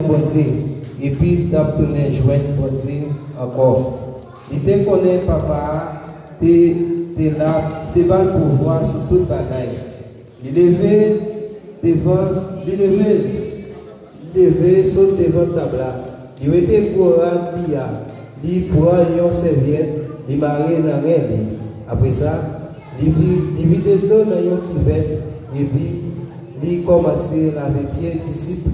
bon Dieu. Et puis, tu as tourné joindre bon Dieu encore. Il te connaît, papa, tu es là, tu vas le pouvoir sur toute bagaille. Il levé devant, il levé sur devant table. Il était courant, il prend une serviette, il marie dans rien. Après ça, il vide de l'eau dans une cuvette et puis il commence à laver pied disciple.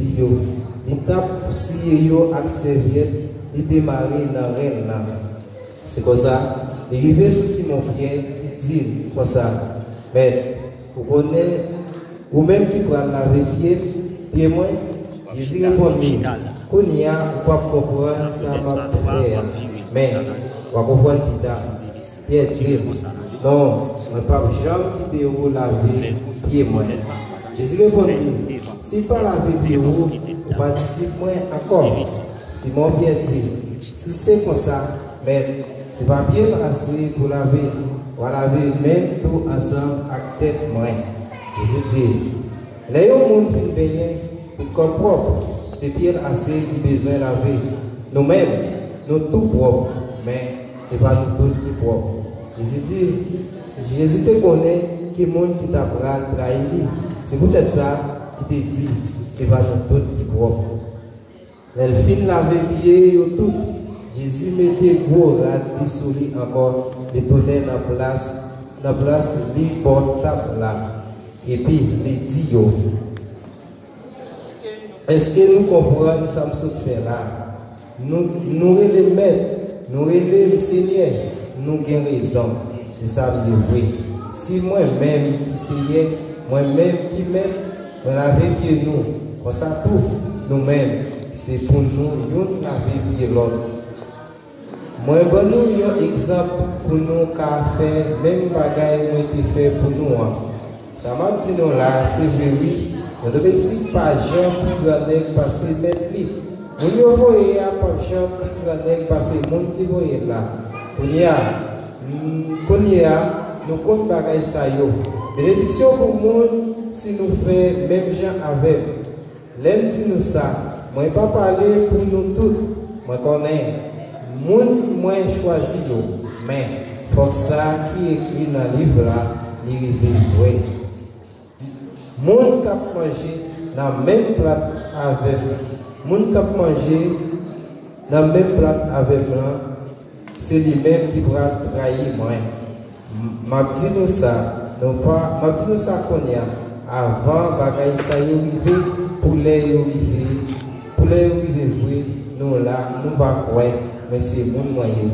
Il tape si yo avec serviette, il démarre dans rien là. C'est comme ça. Il arrive sur Simon Pierre, il dit comme ça. Mais vous connaissez, ou même qui prend laver pied moi, Jésus répond qu'on y a, on va comprendre ça va faire. Mais on va comprendre plus tard. Pierre dit non, je ne peux pas jamais quitter ou laver pied moi. Jésus répond si pas laver pied ou participe moi encore. Simon Pierre dit si c'est comme ça, mais tu vas bien assez pour laver, on va laver même tout ensemble avec tête moi. Jésus dit les gens qui viennent pour corps propre, c'est bien assez qui besoin de laver. Nous-mêmes, nous tout propres, mais ce n'est pas nous tous qui propres. Jésus te connaît qui monde qui t'a trahi. C'est peut-être ça, il te dit, ce n'est pas nous tous qui propres. Elle finit laver pieds et tout. Jésus mettait gros rat sur lui encore, il tournait dans la place, lui portable là. Et puis, il dit, est-ce que nous comprenons ça que fait là? Nous les maîtres, nous les Seigneur, nous avons raison. C'est ça le vrai. Si moi-même qui Seigneur, moi-même qui m'aime, on laver pied nous, comme ça tout, nous-mêmes, c'est pour nous, nous laver pied l'autre. Moi, bon, nous avons un exemple pour nous faire, même bagaille qui été fait pour nous. Ça m'a dit nous là, c'est vrai, oui. On ne peut pas Jean pour gagner passer même lui. On y voyait pas Jean pour gagner passer monde qui voyait là. On y a, nous compte bagaille ça yo. Bénédiction pour monde si nous fait même gens avec. L'aime si nous ça. Moi pas parler pour nous tous. Moi connais. Monde moi choisi yo. Mais faut ça qui écrit dans le livre là, il est vrai. Moun qui a mangé dans le même plat avec moun qui a mangé dans le même plat avec blanc, c'est lui-même qui va trahir moi. M'a dit nous ça, m'a dit nous ça qu'on y a avant bagaille ça y arrivé pour les arriver nous là nous va croire mais c'est mon moyen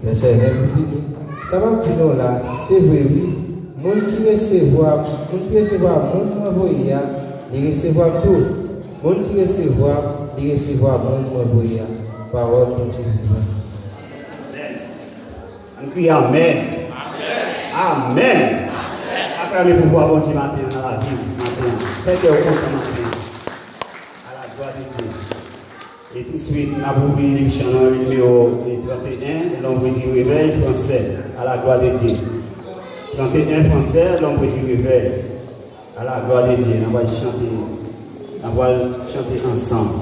mais c'est fini. Ça m'a dit nous là, c'est vrai oui. Moun qui recevoir, moun envoyé, il recevoir tout. Moun qui recevoir, il recevoir moun envoyé. Parole de Dieu. On crie Amen. Amen. Après le pouvoir bon Dieu matin dans la vie, matin. Faites-le au matin. À la gloire de Dieu. Et tout de suite, nous avons ouvert l'émission numéro 31, l'ombre du réveil français. À la gloire de Dieu. 31 français, l'ombre du réveil. À la gloire de Dieu, on va chanter ensemble.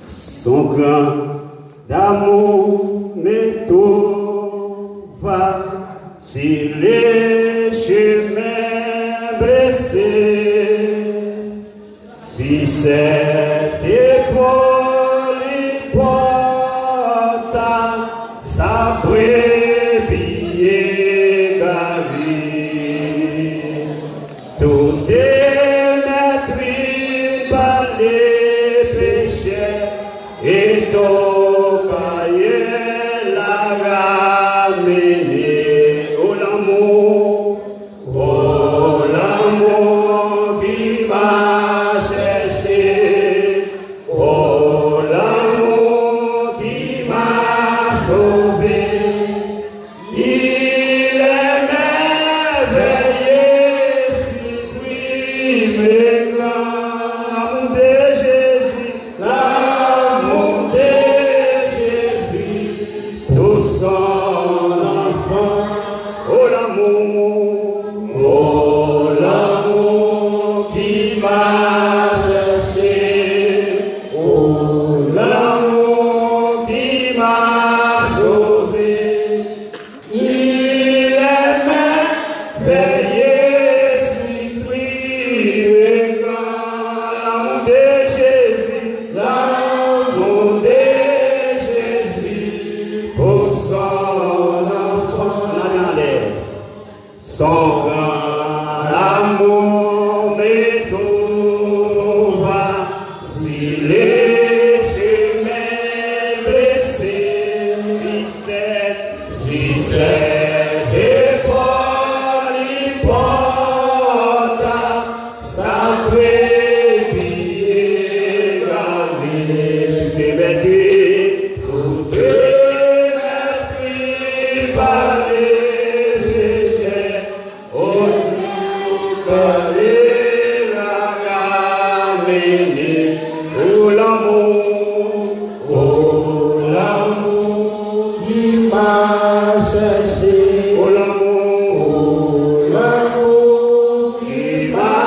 Son grand d'amour m'étouffe sur les chemins blessés. Si cette épaule porte sa brebis égarée, tout est détruit par les péchés et ton cahier l'a ramené au l'amour qui m'a cherché, oh l'amour qui m'a sauvé. Il est merveilleux, si plus grand, l'amour de Jésus, l'amour de Jésus, tout son Son grand amour m'étouffa, si les chemins blessés, si c'est épaules y porta, ça peut bien garder, te mettre, tout te mettre par les échecs, au parler la gamener, oh l'amour qui m'a cherché, oh l'amour qui m'a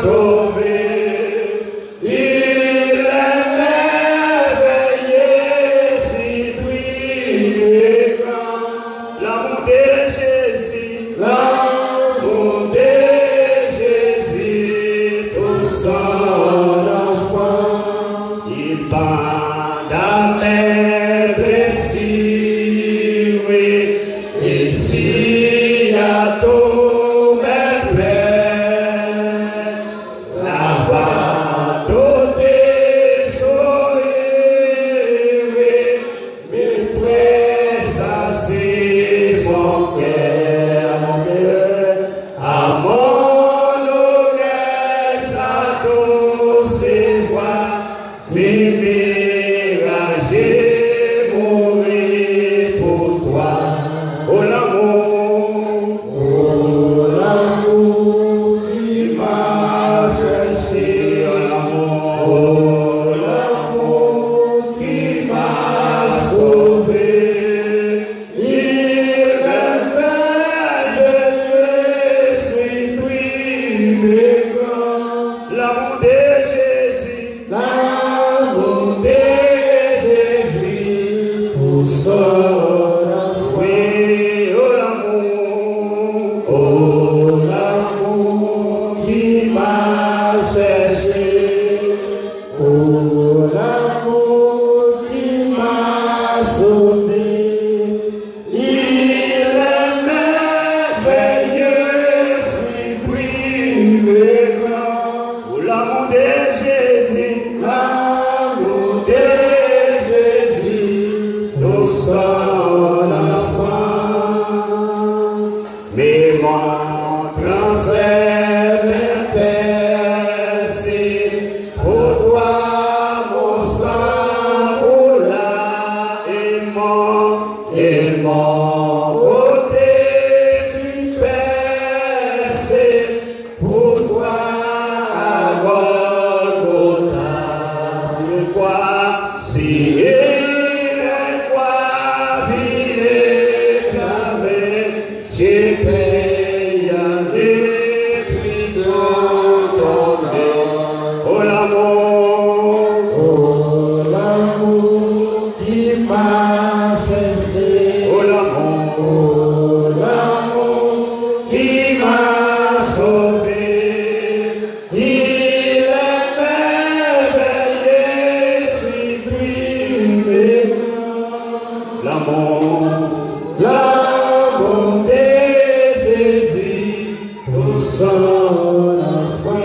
sauvé, il est merveilleux, si puissant, l'amour de Jésus, l'amour de Jésus, tout son enfant, il bande à mes blessures, et s'il y a tous mes plaies, la va doter sourire, mais ça c'est son cœur, à mon honneur, sa douce voix, j'ai mourir pour toi, oh l'amour qui m'a cherché, oh l'amour qui m'a sauvé, il est merveilleux, c'est lui le grand, l'amour de Jésus, l'amour de Jésus, pour son enfant. Oui, oh l'amour qui m'a cherché, oh l'amour qui m'a sauvé, il est merveilleux, c'est lui le grand, oh l'amour de Jésus, l'amour de Jésus, nous sommes enfants, mais mon transfert est percé, pour toi mon sang coula, et mon côté fut percé, pour toi à Golgotha, sur quoi si j'ai payé les prix de ton nom. Oh l'amour qui m'a cherché. Oh l'amour qui m'a sauvé. Il est merveilleux, si puissant. L'amour de Jésus, pour son enfant.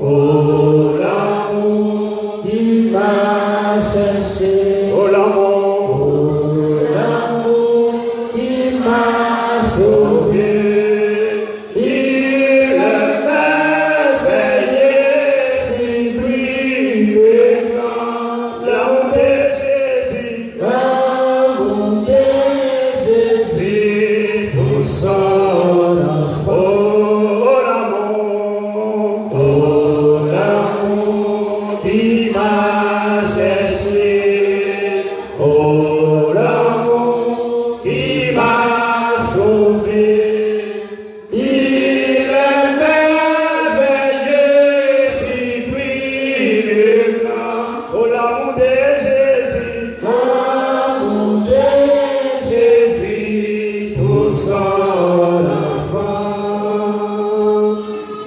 Oh l'amour qui m'a cherché. Oh l'amour qui m'a sauvé. Il est merveilleux, si puissant. L'amour de Jésus, l'amour de Jésus, pour son enfant. Oh l'amour qui m'a cherché. Oh l'amour qui m'a sauvé. Il est merveilleux, si puissant. Oh l'amour de Jésus, l'amour de Jésus, pour son enfant.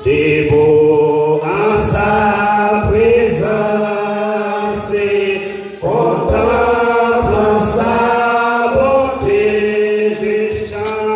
T'es beau en sa présence, contemplant sa bonté, je chante.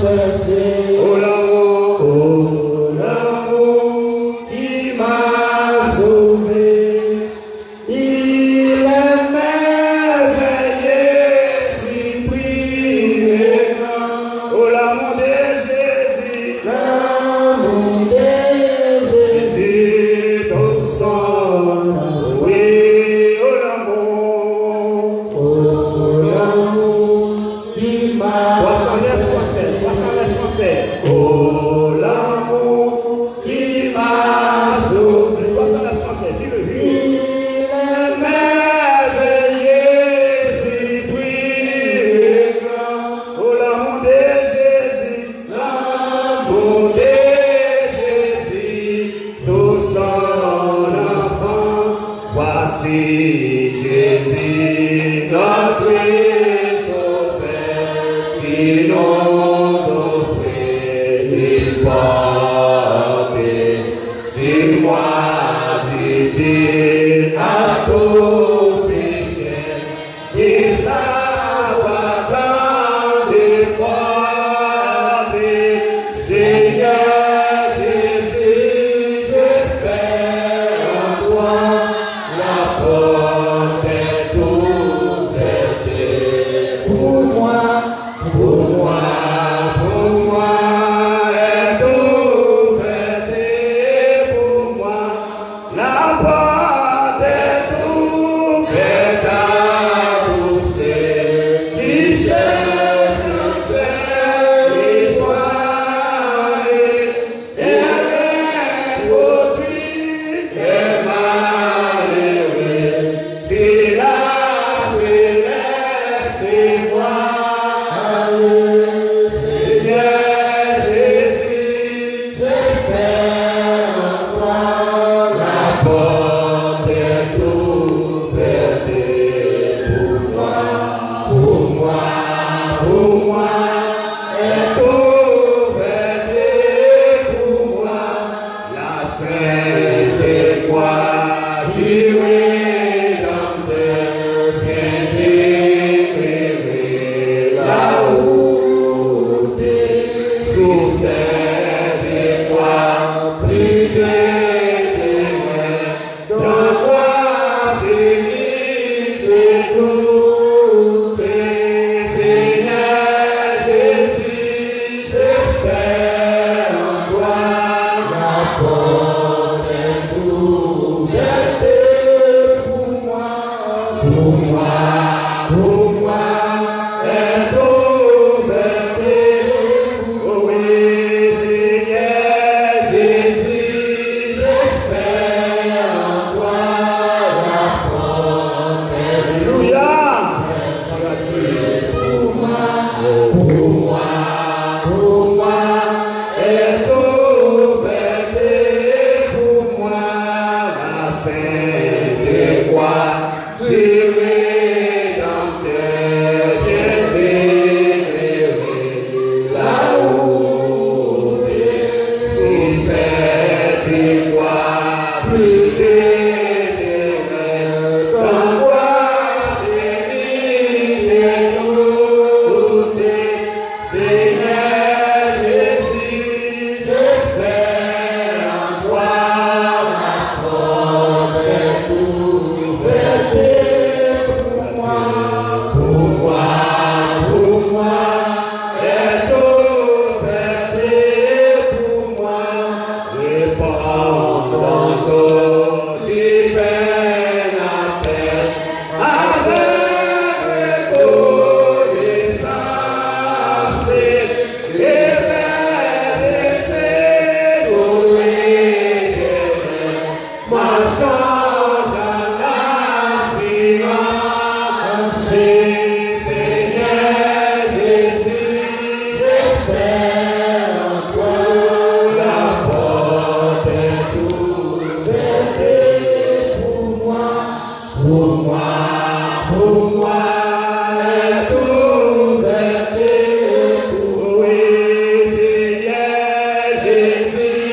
cherché. Oh l'amour, Oh l'amour qui m'a sauvé. Il est merveilleux, si grand. oh l'amour de Jésus, L'amour de Jésus, ton sang, oui, oh l'amour. oh l'amour qui m'a 309 français, 309 français. Oh l'amour qui m'a sauvé. 309 français, dis-le, dis-le. Il est Merveilleux, si grand. Oh l'amour de Jésus, l'amour de Jésus, tout son enfant. Voici Jésus, notre sauveur, qui nous offre l'histoire. C'est moi, dit-il, à tout péché, et savoir dans des fois, Seigneur Jésus, j'espère en toi, la porte est ouverte pour moi, pour moi, pour moi, est ouverte pour moi, la porte est ouverte à tous ceux qui cherchent paix et joie, et avec aujourd'hui est malheureux, c'est la céleste voix. Seigneur Jésus, j'espère en toi, la porte est ouverte pour moi, pour moi, pour moi, est ouverte pour moi, la sainte croix du Rédempteur, vient éclairer la route sous cette croix, plus de témoins, dans toi c'est tout. Seigneur Jésus, j'espère en toi, la porte est ouverte pour moi, pour moi, pour moi, est ouverte. Oh oui, Seigneur Jésus, j'espère en toi, la porte est ouverte. Alléluia. Pour moi, pour moi, est ouverte pour moi, la sainte croix du Rédempteur, Jésus, la route sous cette croix, plus d'éternel, dans toi c'est tout. Seigneur Jésus, j'espère en toi, la porte est ouverte pour moi, pour moi, pour moi, est ouverte pour moi, répondons au divin appel, avec reconnaissance, et vers ses jours éternels, marchons en assurance. Seigneur Jésus, j'espère en toi, la porte est ouverte pour moi, pour moi, pour moi, est ouverte pour oui, Seigneur Jésus,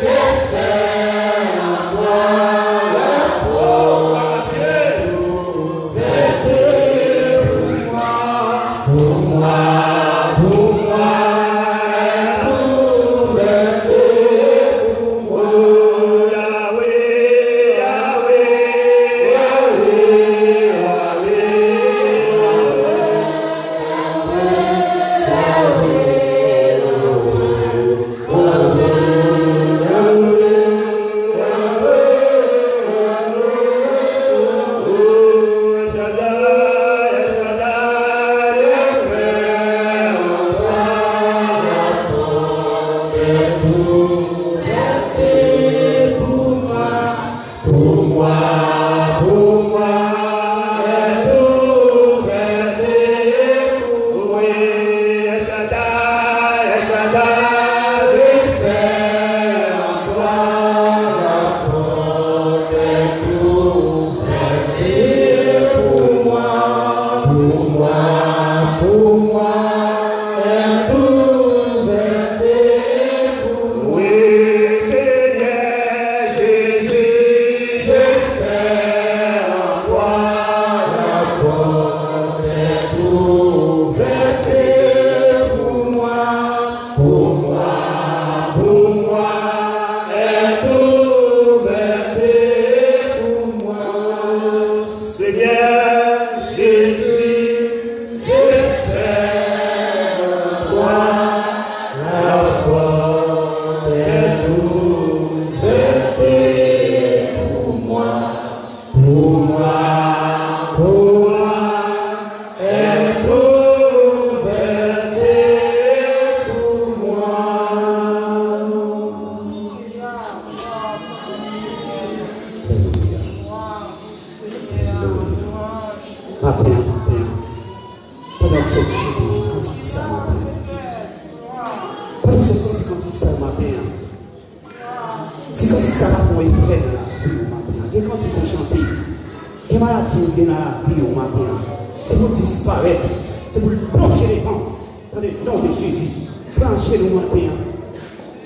j'espère en toi, la porte est ouverte pour moi, pour moi, pour moi, cantique ça matin. Si cantique ça va pour effet dans la vie au matin. Et quand tu peux chanter, les maladies dans la vie au matin. C'est pour disparaître. C'est pour plonger les vents. Dans le nom de Jésus. Branchez-nous matin.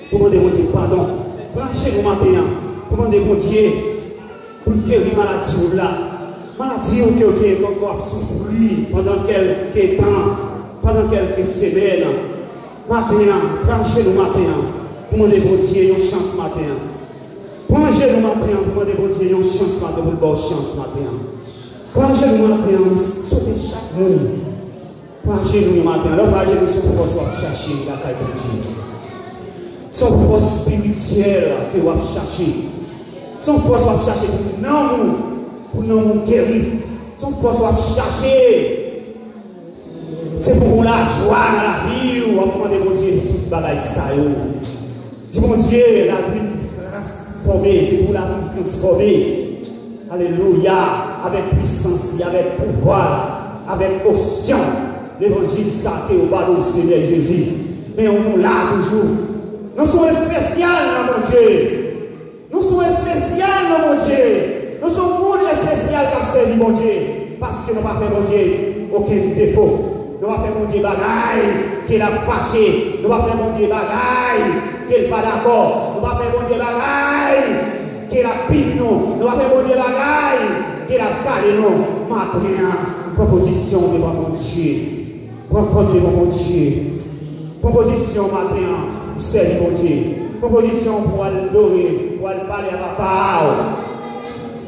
Pour demander au Dieu pardon. Branchez-nous matin. Pour demander au Dieu pour guérir la maladie là. Maladie qui est encore souffrir pendant quelques temps, pendant quelques semaines. Matin, branchez-nous matin. Pour demander au Dieu une chance matin. Branchez-nous matin. Pour demander au Dieu une chance matin. Pour une chance matin. Branchez-nous matin. Sauvez chaque monde. Branchez-nous matin. Alors branchez-nous sur pour chercher la caille de Dieu. Son force spirituelle que vous cherchez. Son force va chercher pour nous guérir. Son force va chercher. C'est pour la joie dans la vie. On va demander mon Dieu toute bagaille ça. Dis mon Dieu, la vie transformée. C'est pour la vie transformée. Alléluia. Avec puissance, avec pouvoir, avec option. L'évangile ça qui est au bas du Seigneur Jésus. Mais on nous l'a toujours. Nous sommes spéciaux, mon Dieu. Nous sommes spéciaux, mon Dieu. Nous sommes spéciaux qui fait mon Dieu. Parce que nous n'avons pas fait, mon Dieu, aucun défaut. Nous n'avons pas fait, mon Dieu, bagaille qu'il a fâché. Nous n'avons pas fait, mon Dieu, bagaille qu'il n'est pas d'accord. Nous n'avons pas fait, mon Dieu, bagaille qu'il a pire nous. Nous n'avons pas fait, mon Dieu, bagaille qu'il a calé nous. Maintenant, proposition devant mon Dieu. Rencontre devant mon Dieu. Proposition maintenant. C'est mon Dieu. Proposition pour adorer, pour parler à papa,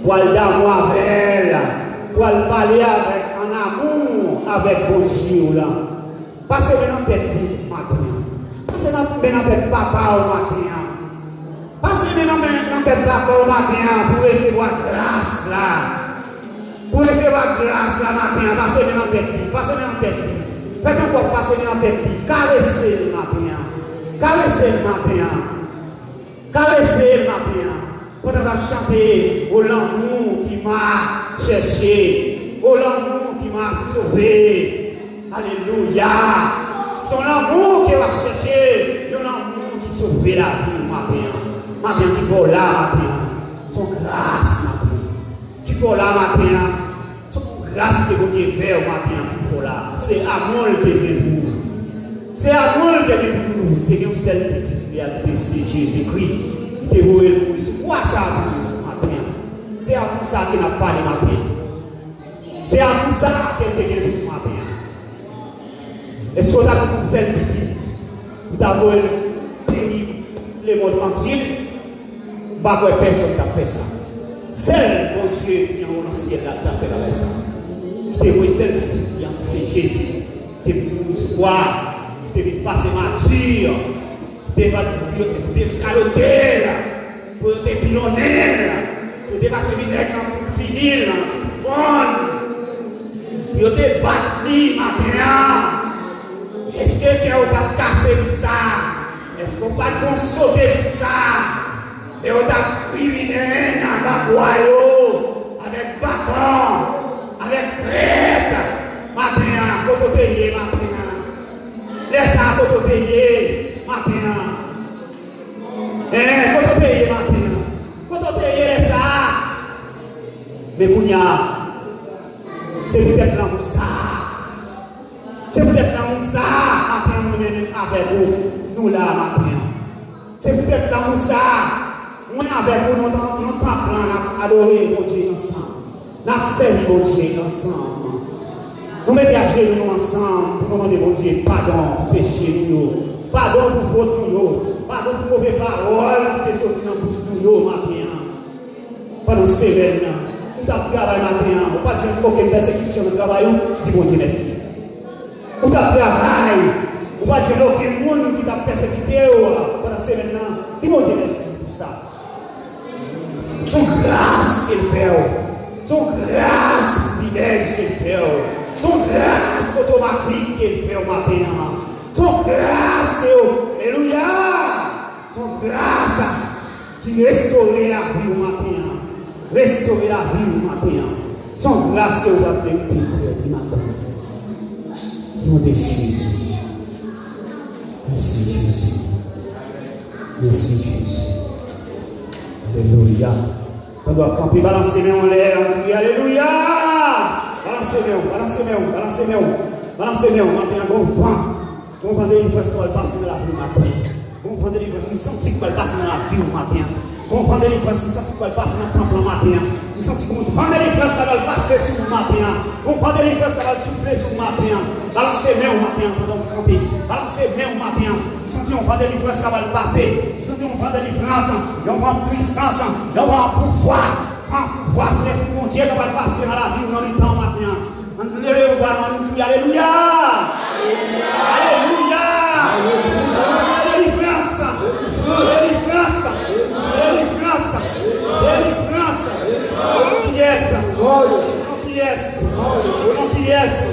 pour d'amour avec elle, pour parler avec en amour avec mon Dieu là. Passez maintenant tête matin. Passez maintenant tête papa au matin. Passez maintenant tête papa au matin pour recevoir grâce là. Pour recevoir grâce là matin. Passez maintenant tête. Passez maintenant tête. Faites encore passer maintenant tête. Caressez le matin. Caressez le matin. Caressez le matin. Pendant que vous chantez, au l'amour qui m'a cherché, au l'amour qui m'a sauvé. Alléluia. Son amour qui va chercher, l'amour qui sauve la vie matin. Matin qui va là matin. Son grâce matin. Qui va là matin. Son grâce que vous Dieu fait au matin qui va là. C'est amour qui est vous. C'est amour qui est vous. Et que vous êtes petite réalité, c'est Jésus-Christ. Qui vous est c'est quoi ça matin? C'est amour ça qui n'a pas de matin. C'est amour ça qui est vous matin. Est-ce que vous avez une seule petite? Vous avez pays le monde entier? Pas que personne n'a fait ça. Seul mon Dieu qui est dans le ciel n'a fait ça. Je te vois seul petite qui a fait Jésus. Tu es venu voir. Tu es venu passer mature. Tu es venu caloter. Pour te pilonner. Pour te passer vinaigre dans tout finir. Tout fond. Pour te battre maintenant. Est-ce que tu n'as pas cassé tout ça? Est-ce qu'on va pas sauter tout ça? Et on t'a criminé dans la boyau, avec bâton, avec crête. Maintenant, côté maintenant. Laisse ça côté maintenant. Côté maintenant. Côté laisse ça. Mais Kounia, c'est peut-être là pour ça. C'est peut-être là où ça, après nous-mêmes avec vous, nous là matin. C'est peut-être là où ça, nous avec vous, nous t'appelons à adorer mon Dieu ensemble. Nous servons mon Dieu ensemble. Nous mettons à genoux ensemble pour demander mon Dieu pardon pour péché nous, pardon pour faute nous, pardon pour mauvaises paroles qui sont sorties dans la bouche de nous matin. Pendant ces semaines, nous travaillons matin, nous pas dire aucune persécution de travail, dis mon Dieu merci. Ou ta travail, ou pas dire aucun monde qui t'a persécuté pendant ce maintenant. Dis-moi Dieu merci pour ça. Son grâce qu'il fait, son grâce privilège qu'il fait, son grâce automatique qu'il fait au matin, son grâce qu'il alléluia, son grâce qui restaure la vie au matin, restaure la vie au matin, son grâce qu'il va faire au matin. Nom de Jésus. Merci Jésus. Merci Jésus. Alléluia. On doit camper, balancer les mains en l'air, crier Alléluia. Balancez les mains, balancez les mains, balancez les mains. Balancez les mains, matin, un gros vent. On va délivrer ce qu'on va passer dans la vie matin. On va délivrer ce qu'on sent qu'on va passer dans la vie matin. On va délivrer ce qu'on sent qu'on va passer dans le temple matin. On sent qu'on va délivrer ce qu'on va passer sur le matin. On va délivrer ce qu'on va souffler sur le matin. Balancez les mains au matin pendant que vous campez. Balancez les mains au matin. On va délivrer ce qu'on va passer. On va délivrance. On va puissance. On va pouvoir. pouvoir, c'est l'esprit de Dieu qui va passer dans la vie dans le temps matin. Levez-vous, nous crions Alléluia. Alléluia. Délivrance. Délivrance. Délivrance. Délivrance. Qui est-ce? Qui est-ce? Qui est-ce?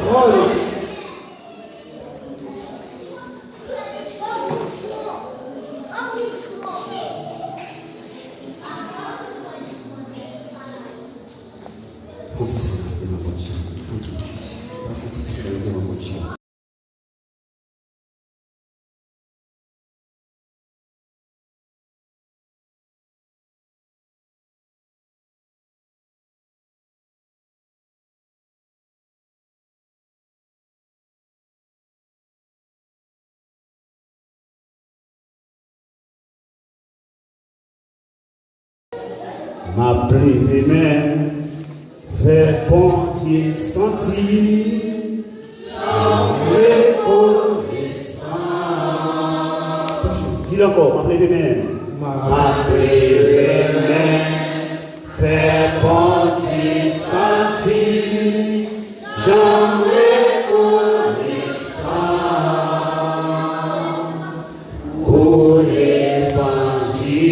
Ma privé même fait bon Dieu sentir reconnaissant. Dis-le encore, ma privé même. Ma privé même fait bon Dieu sentir j'en reconnaissant pour l'évangile.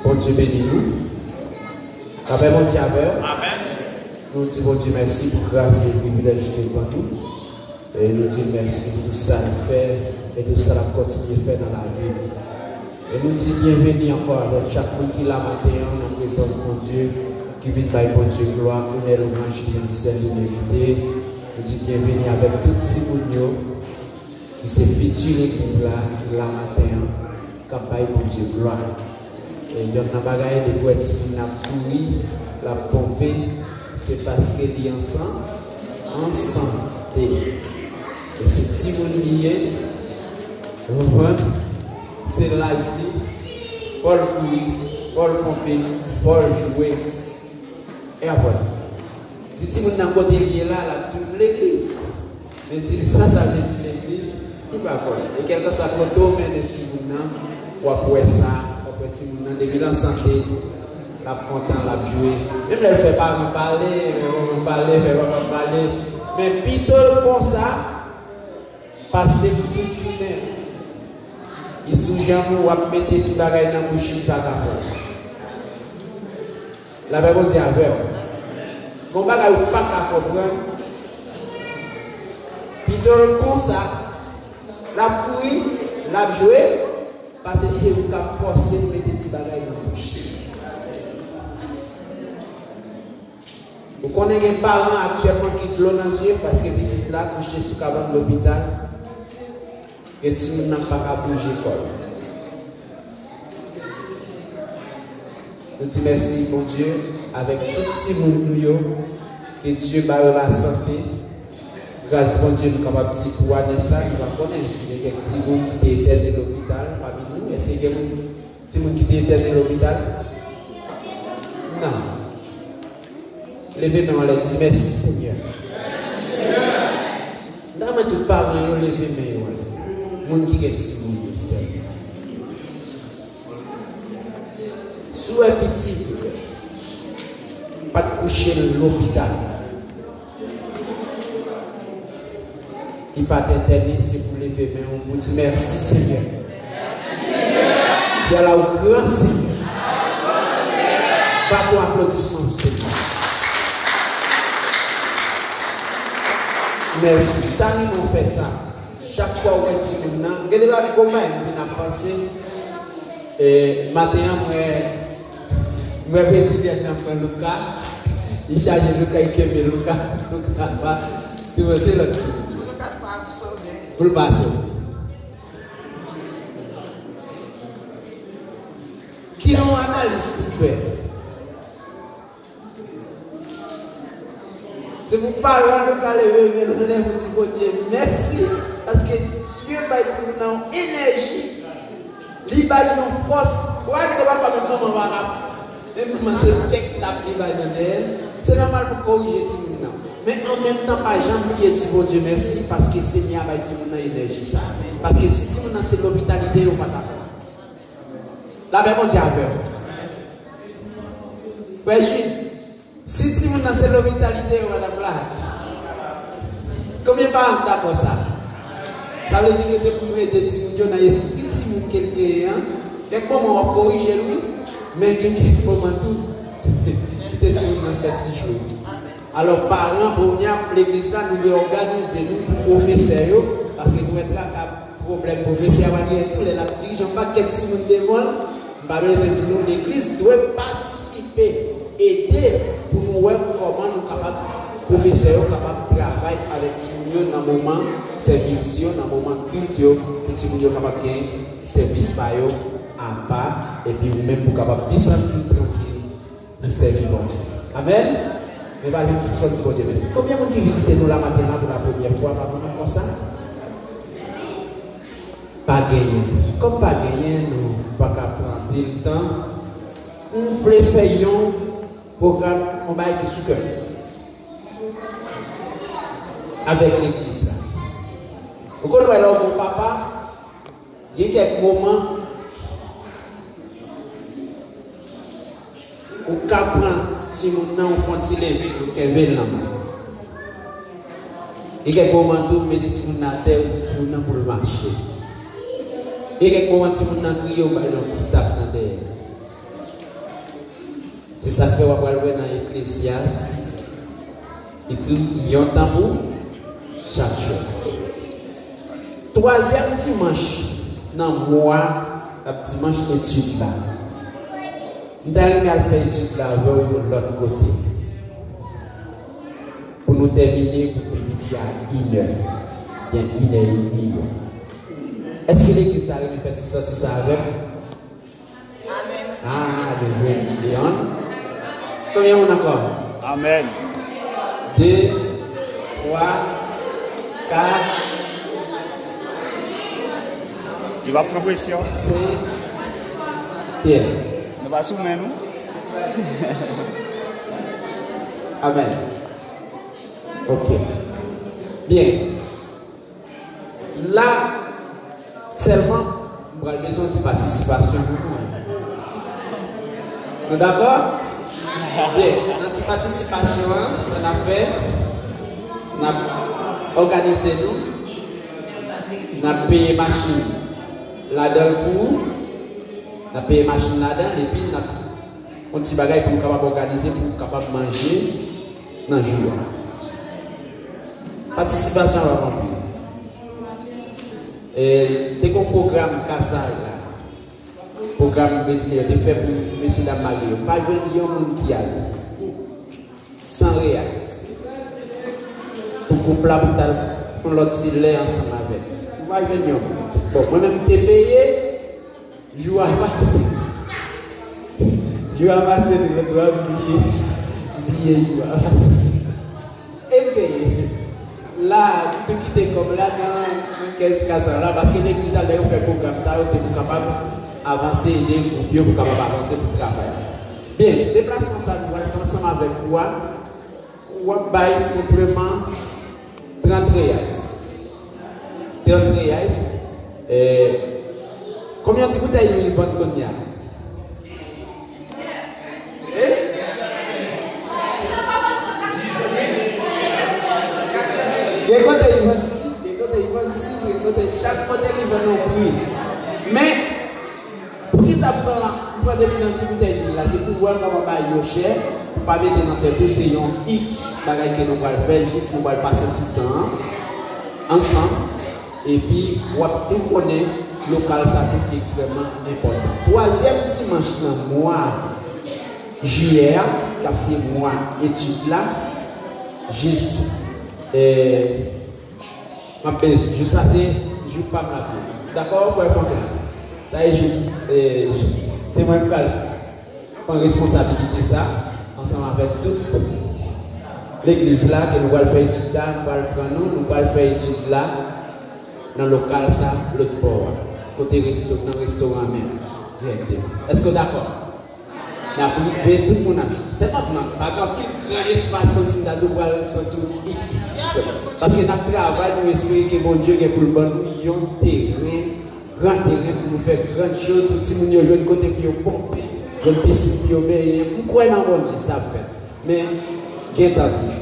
Bon Dieu bénis nous. Après mon Dieu, nous disons bon Dieu merci pour grâce et privilège qu'il nous nous. Et nous disons merci pour tout ça qu'il fait et tout ça qu'il continue à faire dans la vie. Et nous disons bienvenue encore avec chaque monde qui l'a matin en présence de mon Dieu, qui vient par bon Dieu gloire, honneur, louange, ministère, l'humilité. Nous disons bienvenue avec tout petit monde qui s'est futur l'église là, qui l'a matin, qui par bon Dieu gloire. Et il y a un bagage de voiture qui n'a pourri, la pompée, c'est parce qu'il est ensemble, en santé. Et ce petit monde lié, c'est l'âge, Paul courir, Paul pomper, Paul jouer. Et après, si petit monde n'a côté lié là, la toute l'église. Mais ça veut dire l'église, il va voir. Et quelque chose qu'on tombe dans les petits mounants, pour après ça, après petits mounants, depuis la santé, la content, la jouer. Même elle ne fait pas me parler, mais plutôt comme ça, parce que toute journée, il sous-jambe ou à mettre des petits bagages dans la bouche, il pas capable. La Bible dit avec. Mon bagage ou pas qu'à comprendre. Puis dans comme ça, la couille, la jouer, parce que c'est vous qui forcé de mettre des petits bagages dans la bouche. Vous connaissez des parents actuellement qui ont l'eau dans les yeux parce que les petits là couchés sous cabane de l'hôpital. Et si vous n'avez pas qu'à bouger quoi. Nous disons merci, bon Dieu, avec tout ce monde que Dieu va la santé. Grâce à Dieu, nous sommes capables de dire pour aller ça, nous va connaître. Si il y a quelques petits monde qui est éternel de l'hôpital parmi nous, est-ce qu'il y a des petits monde qui est éternel de l'hôpital? Non. Levez-nous, on leur dit merci Seigneur. Dans mes tous parents, ils levez mes mains. Monde qui est petit monde, Seigneur. Sous un petit, pas de coucher dans l'hôpital. Il pas d'internet, c'est pour lever mes mains. On vous dit merci Seigneur. Il y a là au grand Seigneur. Pas ton applaudissement Seigneur. Merci. Tant qu'on fait ça, chaque fois où on est maintenant, regardez pas comment on a pensé. Et matin, moi, président dans Lucas, il charge Lucas, il kembe Lucas va tu vois c'est l'autre. Pour le passer. Qui ont analyse pour faire? Si vous parlez de Calais, vous dites Dieu merci parce que Dieu va dire une énergie, il va dire une force. Vous voyez que vous ne pouvez pas même c'est normal pour corriger Timon. Mais en même temps, pas jamais dire Dieu merci parce que Seigneur va dire une énergie ça. Parce que si Timon c'est l'hôpitalité, on va t'apprendre. La Bible dit avec. Si Timon c'est l'hôpitalité, on va t'apprendre. Combien de parents d'accord ça? Ça veut dire que c'est pour nous aider Timon dans l'esprit Timon quelqu'un. Et comment on va corriger lui? Mais quelqu'un moment tout, c'est Timon dans petit jour. Alors, parents, pour l'église là, nous devons organiser nous pour professeurs, parce que nous avons là problème professeur, tous les dirigeants, pas quel Timon demande, nous l'église doit participer, aider pour nous voir comment nous sommes capables, professeurs, capables de travailler avec Timon dans le moment service, dans le moment culture, pour Timon capable de gagner service par eux à part, et puis même pour capable de sentir tranquille de servir bon Dieu. Amen. Mais pas même si c'est bon Dieu merci. Combien de gens qui visitent nous la matin pour la première fois, pas comme ça? Pas gagné. Comme pas gagné, nous pas prendre le temps. Nous préférons programme on va être sous cœur avec l'église là. Vous connaissez alors mon papa, il y a quelques moments où Capran, si nous n'avons pas de lever, nous avons il y a quelques moments où nous mettons des terre, nous pour le marché. Il y a quelques moments où nous avons crié au ballon qui se tape dans terre. C'est ça que on va voir dans l'Ecclésiaste. Il dit il y a un temps pour chaque chose. Troisième dimanche, dans le mois, le dimanche étude là. Nous allons faire étude là de l'autre côté. Pour nous terminer, pour permettre à 1 heure. Bien 1h30. Est-ce que l'église a fait ça avec? Amen. Ah, de jouer Léon. Combien on a encore? Amen. 2, 3, 4. C'est ma profession. Bien. Nous va soumettre nous. Amen. Ok. Bien. Là, seulement, on a besoin de participation. Nous d'accord? Bien, notre participation, ça n'a fait, on a organisé nous, on a payé machine là-dedans pour, on a payé machine là-dedans, et puis on a un petit bagage pour capable organiser, pour capable manger dans le jour. Participation va remplir. Et dès qu'on programme Kassai, programme brésilien, de faire pour M. Damario, pas de million mondial, sans réel. Pour couple là, pour l'autre lait ensemble avec. Pas de million. Bon, moi-même, je suis payé, je vais passer. Je vais passer de l'autre billet, je vais passer. Et payer. Là, tout quitter comme là, dans 15 ans là, parce que l'église a fait un programme, ça c'est pour capable avancer, aider les groupes pour capable avancer pour travailler. Bien, ce déplacement, ça nous va faire ensemble avec quoi? On va bailler simplement 30 reais. 30 reais. Combien de bouteilles il vend qu'on y a? Chaque modèle il va non plus. Mais pour qui ça prend des bouteilles là, c'est pour voir comment on va cher, pour pas mettre dans tête tout c'est un X bagaille que nous allons faire, juste nous allons passer du temps ensemble et puis on va tout connaître local ça tout extrêmement important. Troisième dimanche dans le mois juillet, cap c'est mois étude là, juste ça c'est je pas me rappeler. D'accord, pour répondre là. C'est moi qui prends responsabilité ça, ensemble avec toute l'église là, que nous allons faire étude ça, nous allons prendre nous allons faire étude là, dans le local ça, l'autre port, côté dans le restaurant même, directement. Est-ce que d'accord? D'après tout le monde. C'est pas maintenant. Par exemple, il y a un espace comme si nous devons sortir X. Parce que notre travail, nous espérons que mon Dieu est pour le bon million de terrain, grand terrain pour nous faire grandes choses. Pour que nous ayons un côté qui est pompé, une piscine qui est obéie. Nous croyons en bon Dieu, ça fait. Mais, il y a un bouche.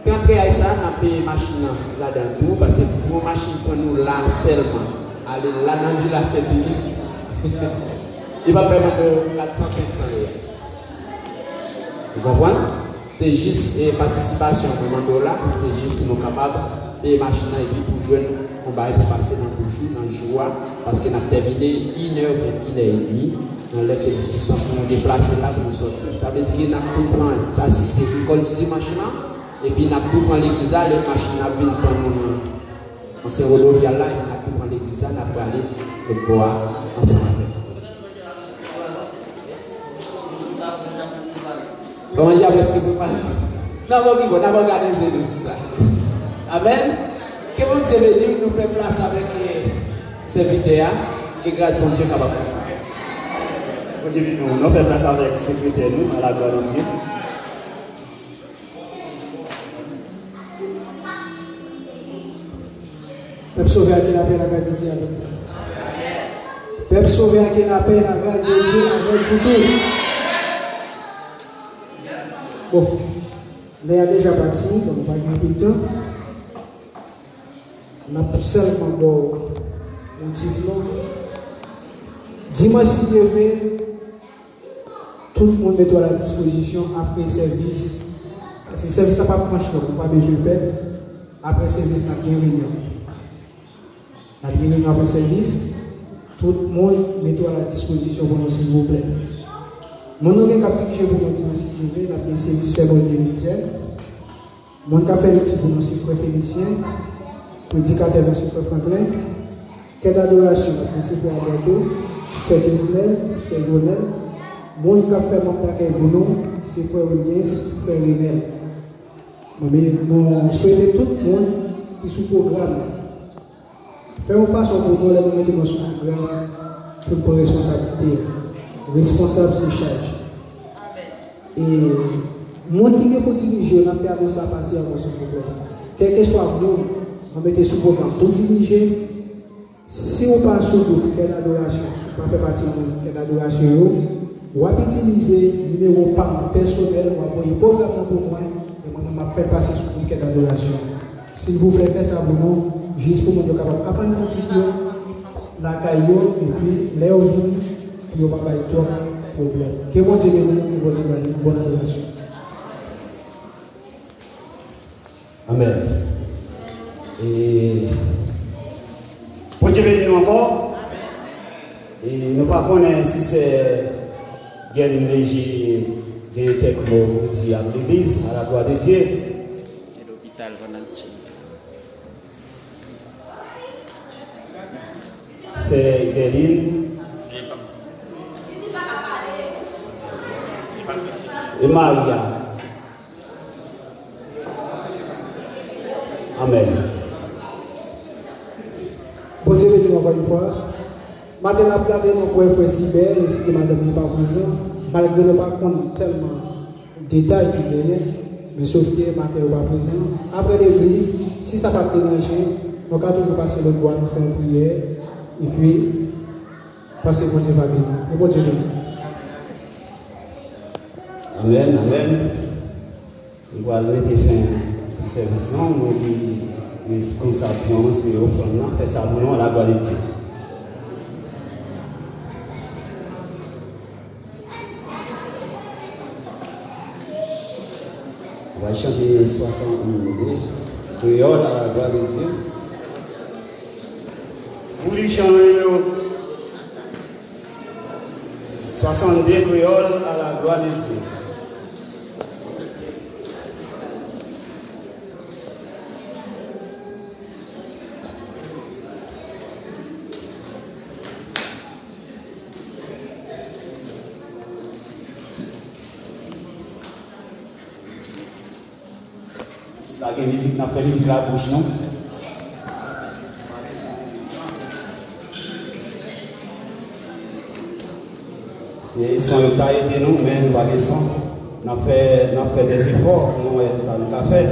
Quand on a ça, on a payé une machine là-dedans tout, parce que pour une machine pour nous là seulement, aller là dans la ville à Pépique. Il va permettre 400-500 reais. Vous comprenez? C'est juste participation au moment là, c'est juste pour nous capables de payer machine et puis pour jouer, on va passer dans le jour, dans le joie, parce qu'on a terminé 1h et 1h30 dans lequel nous sommes déplacés là pour nous sortir. Ça veut dire qu'on a tout prendre, ça assiste à l'école du dimanche et puis on a tout prendre l'église là, les machines à venir prendre nous. On s'est redoublé là et on a tout prendre l'église là, on a pu aller le boire ensemble. Comment j'ai appris ce que vous parlez? Non, on va regarder ça. Amen. Que bon Dieu veut dire, nous faisons place avec ces serviteurs, que grâce à Dieu capable. Nous faisons place avec les serviteurs, nous, à la gloire de Dieu. Peuple sauvé à qui la paix, la grâce de Dieu avec vous. Peuple sauvé à qui la paix, la grâce de Dieu avec vous tous. Bon, là, il a déjà parti, donc on va gagner plus de temps. On a seulement bon, un petit nom. Dimanche, si Dieu veut, tout le monde met à la disposition après le service. Parce que le service n'a pas franchi, donc on n'a pas besoin de faire. Après le service, on a bien réunion. On a bien réunion après le service. Tout le monde met à la disposition pour nous, s'il vous plaît. Mon nom est captif que je vous dis, si je veux, la bien service seconde héritière. Mon café est pour nous, c'est frère Félicien. Prédicateur, monsieur frère Franklin. Quelle adoration, c'est frère Alberto. C'est Kesnel, c'est Jonel. Mon café mon d'accueil pour nous, c'est frère Williams, frère Renel. Mais nous souhaitons tout le monde qui est sous programme. Faisons façon pour nous, les mettre dans ce programme pour prendre responsabilité. Responsable, c'est charge. Et moi qui vais pour diriger, on a fait ça passer avant ce problème. Quel que soit vous, on mettait sous programme pour diriger. Si on passe sur le quelle adoration, si on fait partie de quelle adoration, on va utiliser le numéro par personnel, on va envoyer le programme pour moi, et moi, on va faire passer sur quelle adoration. S'il vous plaît, faites ça pour nous, juste pour nous être capable d'apprendre un petit peu la caillou, et puis les ovnis, puis on va pas avoir trop de problème. Que bon Dieu nous bonne adoration. Amen. Et bon Dieu bénit nous encore. Et nous ne connaissons pas si c'est une léger, quelques mots à l'église, à la gloire de Dieu. Et l'hôpital Vonalchi. C'est Guéline et Maria. Amen. Bon Dieu béni encore une fois. Maintenant, on a regardé nos frères Sibel, et si madame n'est pas présent, malgré ne pas connaître tellement de détails qui gagnent, mais sauf que matin n'est pas présent. Après l'église, si ça ne va pas déranger, on va toujours passer le bois, nous faire une prière, et puis passer bon Dieu va bénir. Et bon Dieu béni. Amen, amen. On va mettre fin au service, nous consacrons et offrons, fait ça pour nous à la gloire de Dieu. On va chanter 62 créole à la gloire de Dieu. Pour lui chanter 62 créole à la gloire de Dieu. La musique n'a pas musique la bouche, non? C'est sans le taille de nous, mais nous va descendre. On a fait des efforts, nous, ça nous a fait.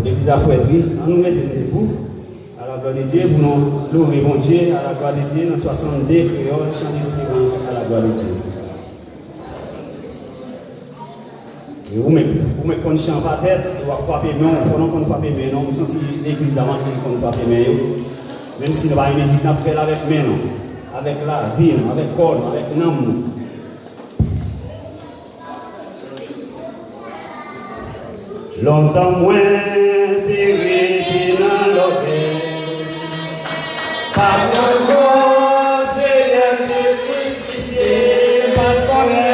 L'église a fait oui, on nous met debout à la gloire de Dieu pour nous louer bon Dieu, à la gloire de Dieu, dans 62 créoles, chant d'espérance à la gloire de Dieu. Vous me connaissez en pas tête, vous va frapper non, il faut qu'on frappe mais non, vous sentez l'église avant qu'on frappe mais même si nous avons une musique, nous fait avec mais non, avec la vie, avec le corps, avec l'âme. Longtemps moins t'es dans l'oreille, pas de cause, c'est l'électricité, pas de connaître.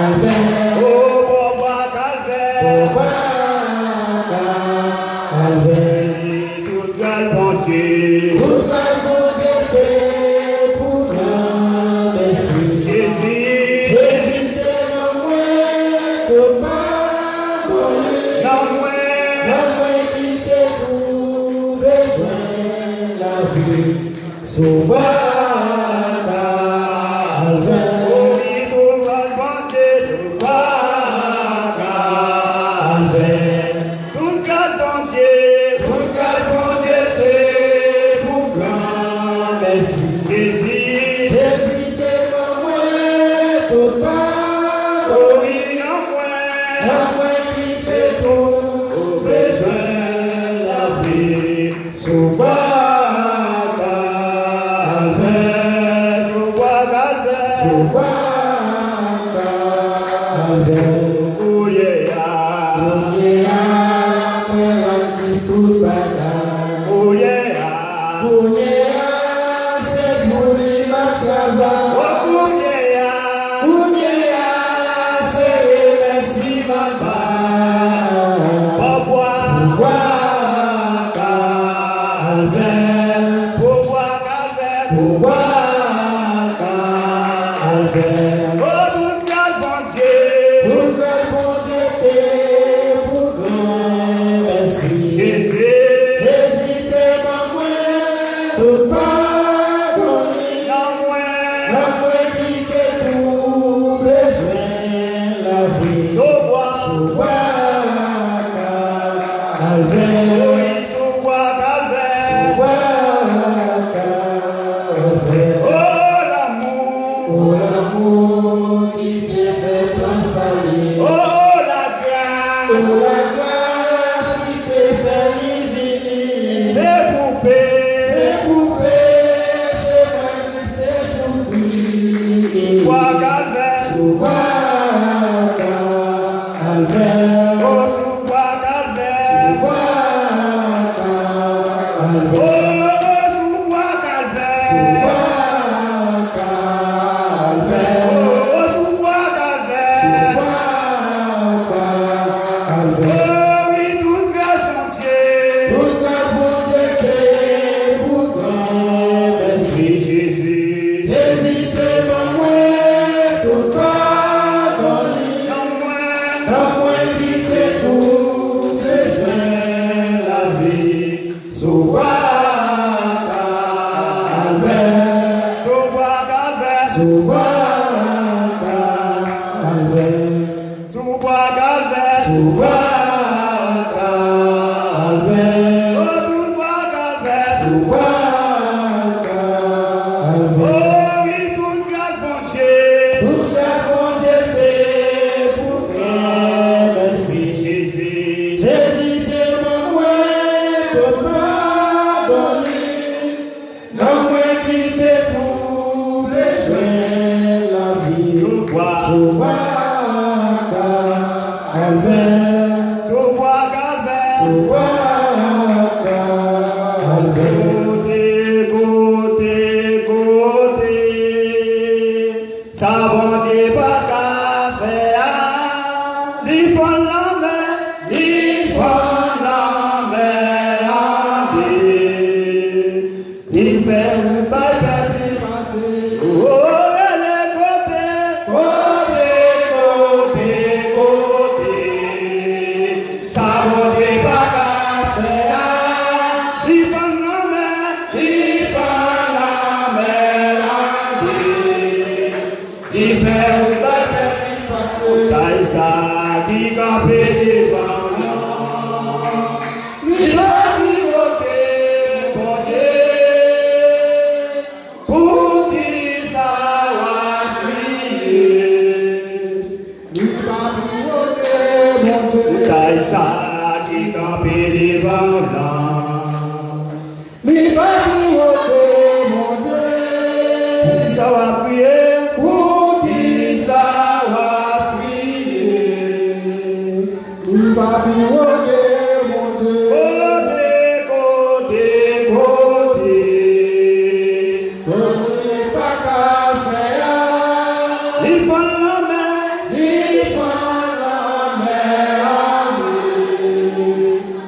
Amen. Oui, tout grâce, bon Dieu, tout grâce, toute grâce, bon Dieu, c'est pour grand merci. Jésus, t'es moi, tout pas, oui, non, moi qui t'ai tout, au besoin la vie, sous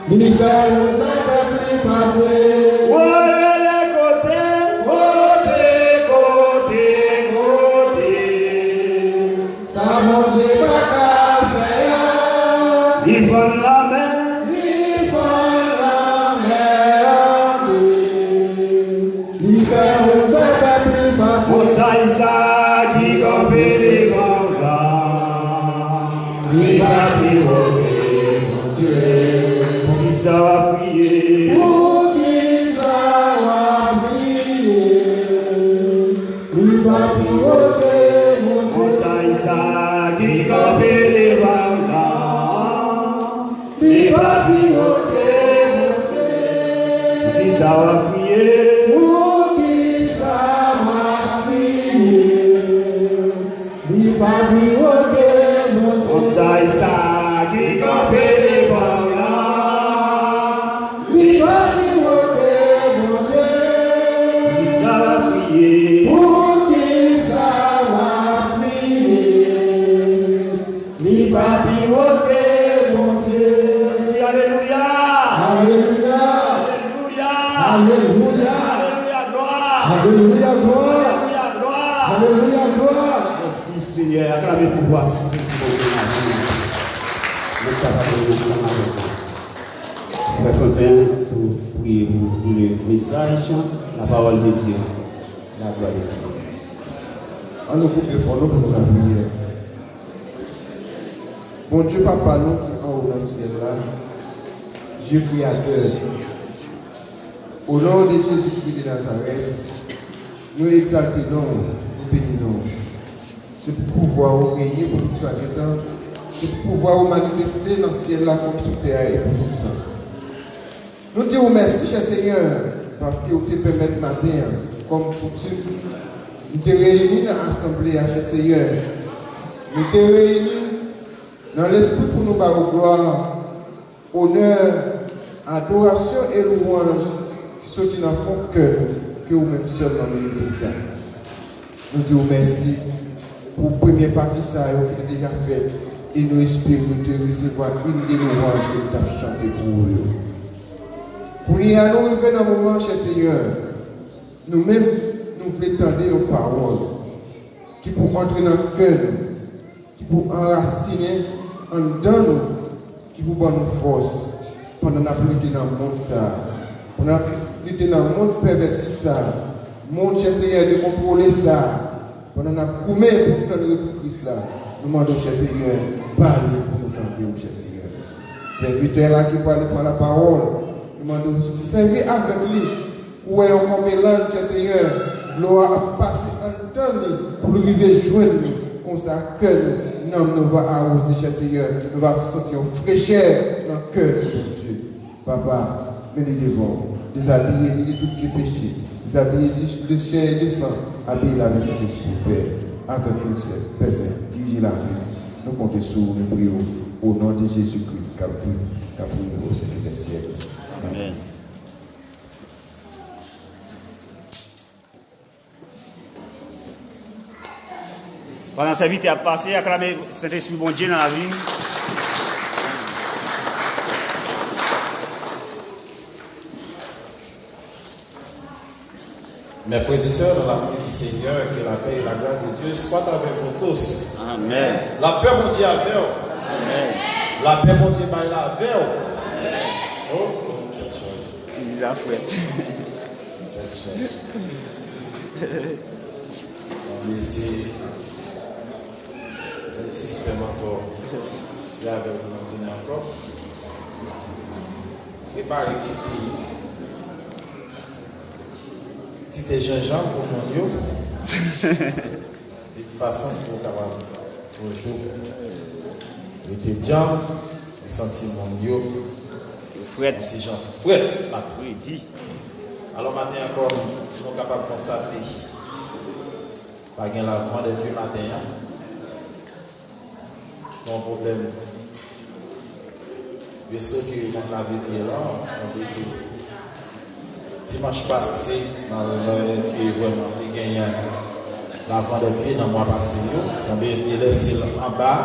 Ni faire un peuple plus facile. il va pivoter, mon Dieu. Pour qui ça va prier? Pour qui ça va prier? Il va pivoter, mon Dieu. Montagne ça qui campait devant là. Il va pivoter, mon Dieu. Pour qui ça va prier? Pour qui ça va prier? Il va pivoter, mon Dieu. Montagne ça qui campait devant là. Il va pivoter, mon Dieu. Pour qui ça va prier? Pour qui ça va prier? Il va pivoter, mon Dieu. Alléluia. Alléluia. Alléluia. Alléluia. Alléluia, gloire. Alléluia, gloire. Alléluia, gloire. Alléluia, gloire. Merci Seigneur, acclamez pour voir ce que vous le capable de s'en Frère Fontaine, pour prier pour le message, la parole de Dieu, la gloire de Dieu. On nous coupe de fond pour nous la prière. Bon Dieu, Papa, nous qui en haut dans le ciel là, Dieu créateur, au nom de Jésus-Christ de Nazareth, nous exaltons, nous bénissons. C'est pour pouvoir régner pour tout le temps, c'est pour pouvoir manifester dans le ciel là comme sur terre et pour tout le temps. Nous disons merci, cher Seigneur, parce que vous te permettez matin, comme coutume, nous te réunis dans l'assemblée, cher Seigneur. Nous te réunis dans l'esprit pour nous faire gloire, honneur, adoration et louange qui sont dans le fond cœur que vous-même seul dans l'église. Nous disons merci pour la première partie ça qui est déjà faite et nous espérons te recevoir une des louanges que nous avons chanté pour vous. Pour y aller, nous arriver dans le moment, cher Seigneur, nous-mêmes, nous voulons tendre aux paroles qui pour entrer dans le cœur, qui pour enraciner en donne, qui pour donner nous force pendant la lutte dans le monde, pendant la lutte dans le monde perverti, monde, cher Seigneur, de contrôler ça, pendant la coumé pour tendre le Christ là, nous demandons, cher Seigneur, parler pour nous tendre, cher Seigneur. Serviteur là qui parle par la parole. Servir avec lui, où est un mélange, Seigneur, gloire a passé en temps pour lui joindre, on sait que nous va arroser, cher Seigneur, nous va sentir une fraîcheur dans le cœur de Dieu. Papa, mais nous devons déshabiller de tout les péchés, déshabiller de chair et de sang, habiller la version de son Père, avec nous, Père Saint, diriger la vie. Nous comptons sur nous, prions au nom de Jésus-Christ, qui a pris au Seigneur des siècles. Amen. Pendant sa vie, tu as passé, acclamer Saint-Esprit, bon Dieu, dans la vie. Mes frères et sœurs, dans la paix du Seigneur, que la paix et la gloire de Dieu soient avec vous tous. Amen. La paix, mon Dieu, avec vous. Amen. La paix, mon Dieu, avec vous. Oh, Il a fouette. Sans laisser le système encore. C'est avec vous encore. Et par petit Jean-Jean pour mon yo. De façon pour capable toujours. Et des gens, ils sentent mon yo. Fouette. Petit Jean, fouette. Oui, dit. Alors maintenant encore, nous sommes capables de constater pas de lavement depuis le matin. Non problème. Je sais que on avait bien là, semble que dimanche passé, dans le qui est vraiment gagné lavement des pieds dans le mois passé, semble que laissé en bas,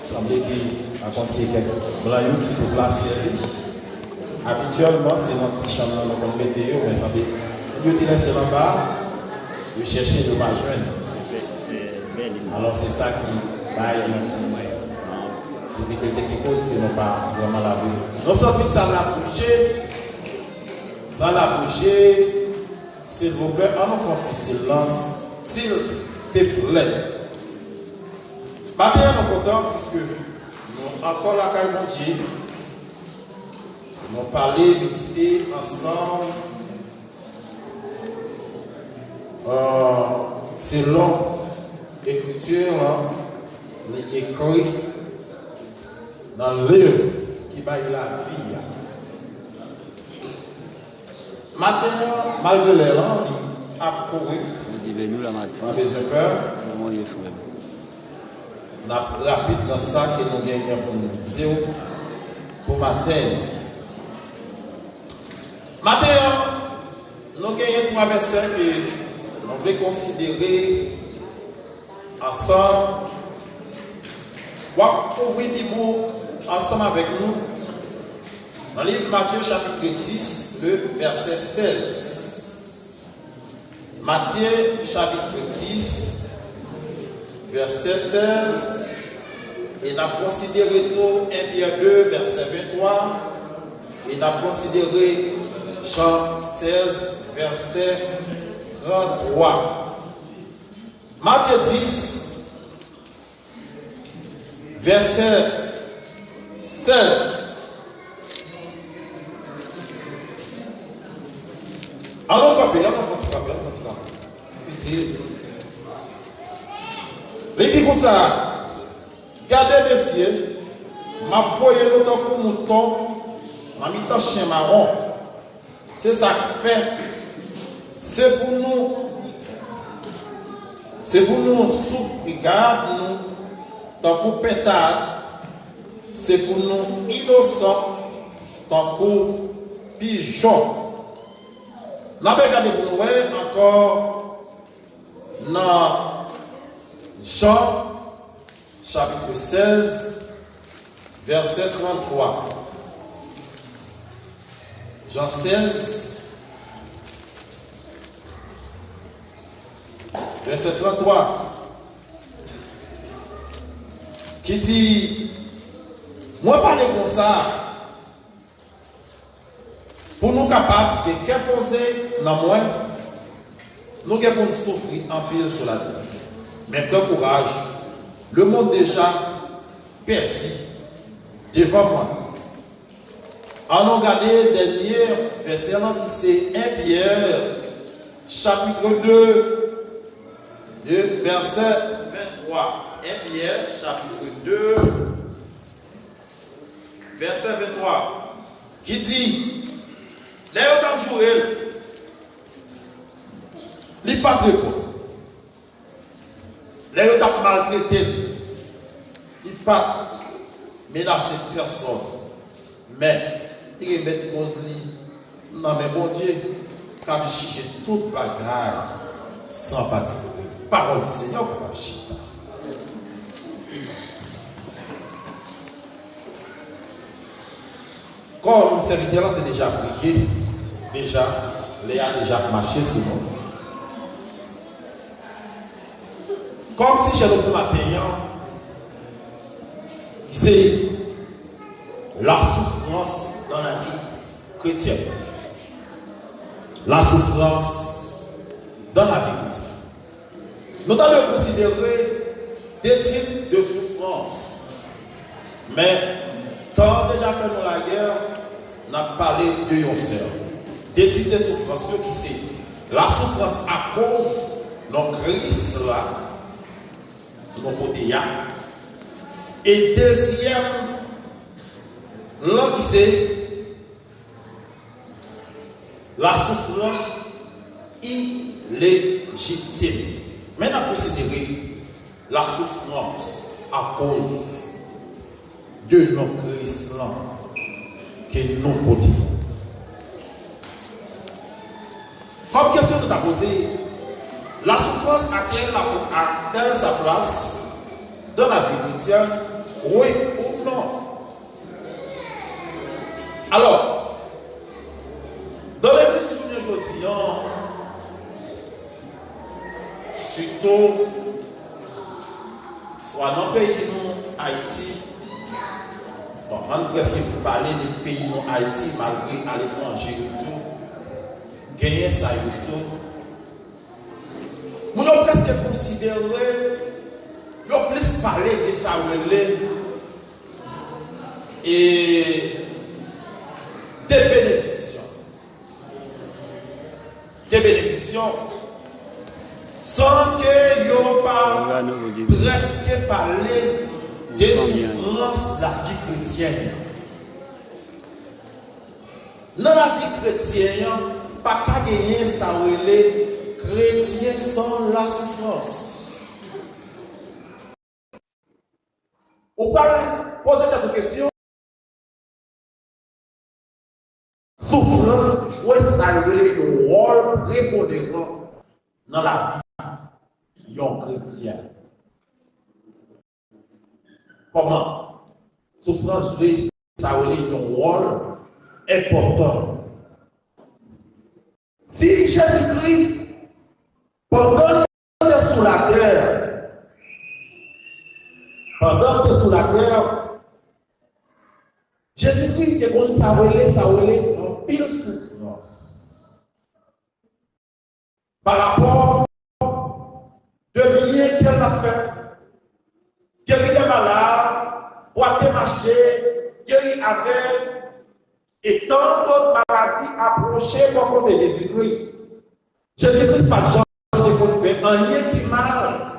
semble qu'il a conseillé quelques blancs qui étaient placés. Habituellement, c'est notre petit chambre dans notre météo, mais ça veut dire que laissé en bas, je cherchais de ma joindre. Alors c'est ça qui va y avoir une difficulté qui cause que nous pas vraiment la vie. Nous sortis ça l'a bougé, s'il vous plaît, on nous fait un silence, s'il te plaît. Maintenant, nous sommes contents puisque nous encore la caille mon Dieu. Nous avons parlé, médité ensemble. Selon l'écriture, les écrits dans le livre qui va la vie. Maintenant, malgré les langues, il a couru. Nous la matin. On a besoin de peur. On a rapide dans ça que nous gagnons pour nous dire pour matin. Matin, nous gagnons 3 versets que nous voulons considérer ensemble. On va ouvrir le Bible ensemble avec nous. Dans le livre Matthieu chapitre 10, le verset 16. Matthieu chapitre 10, verset 16. Et nous avons considéré tout 1 Pierre 2, verset 23. Et nous avons considéré Jean 16, verset 33. Matthieu 10, verset 16. Allons camper, il dit comme ça, gardez messieurs, m'a foyé l'autant pour mouton, m'a mis dans chien marron. C'est ça qui fait. C'est pour nous souffrir, nous, tant pour pétard. C'est pour nous innocents, tant pour pigeons. Nous avons regardé pour nous encore dans Jean chapitre 16, verset 33. Jean 16, verset 33, qui dit, moi parler comme ça, pour nous capables de qu'imposer dans moi, nous devons souffrir en pile sur la terre. Mais plein courage, le monde déjà perdu devant moi. En regardant dernier verset qui c'est 1 Pierre chapitre 2, verset 23. 1 Pierre chapitre 2, verset 23, qui dit, les autres joués, les pas très bon. Les autres maltraités, ils ne pas menacer personne. Mais il met cause non mais bon Dieu, quand il chiche toute bagarre sans particulier. Parole du Seigneur comme un chita. Comme le serviteur a déjà prié, déjà, Léa a déjà marché sur nous. Comme si chez le matin, c'est la souffrance dans la vie chrétienne. La souffrance dans la vie chrétienne. Nous devons considérer des types de souffrance. Mais, tant déjà fait dans la guerre, on a parlé de yourself. Des types de souffrance qui c'est la souffrance à cause de Christ là, de nos côtés. Et deuxième, là qui c'est la souffrance illégitime. Maintenant, considérer la souffrance à cause de nos Christ là que nous côtés. Comme question que tu as posée, la souffrance a-t-elle sa place dans la vie chrétienne, oui ou non? Alors, dans l'église aujourd'hui, surtout, soit dans le pays nous, Haïti, bon, on presque parler des pays nous, Haïti, malgré à l'étranger et tout, gagner ça et tout. Nous avons presque considéré le plus parler de ça et des bénédictions. Des bénédictions sans que yo pas presque parler des souffrances de la vie chrétienne. Dans la vie chrétienne, pas qu'à gagner ça les chrétiens sans la souffrance. On parle poser quelques questions. Souffrance jouer ça le rôle prépondérant dans la vie d'un chrétien. Comment souffrance jouer ça un rôle important. Si Jésus-Christ, pendant qu'il était sous la terre, Jésus-Christ était comme ça en pile souffrance. Par rapport de bien qu'elle a fait, qu'elle était malade, boiter marcher, guéri avec, et tant d'autres maladies approchaient par contre de Jésus-Christ. Jésus-Christ pas jamais de fait rien qui mal.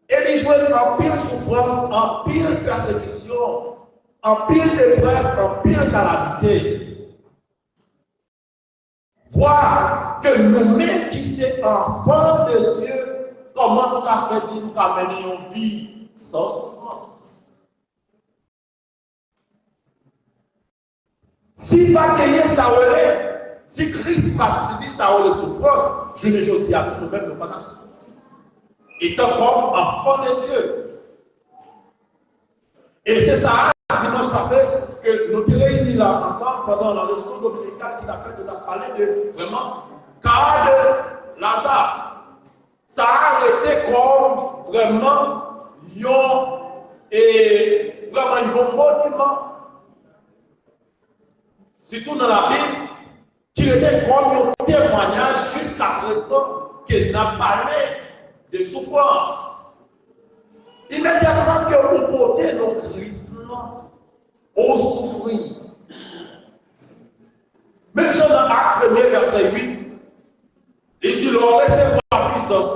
Et il jouait en pile souffrance, en pile persécution, en pile épreuve, en pile calamité. Voir que nous-mêmes qui sommes enfants de Dieu, comment nous avons fait dire, nous avons mené une vie sans souffrance. Si pas gagner ça si Christ participe ça aux souffrances, je ne dis à tout nous-mêmes ne pas souffrir. Étant comme enfant de Dieu. Et c'est ça, dimanche passé, que nous sommes réunis là ensemble pendant la leçon dominicale qui t'a fait de parler de vraiment cas de Lazare. Ça a été comme vraiment un monument. Surtout dans la Bible, qui était comme un témoignage jusqu'à présent qu'il n'a parlé de souffrance. Immédiatement que vous portez nos Christ, on souffrit. Même Jean dans Acte 1er, verset 8, il dit, l'on recevra la puissance,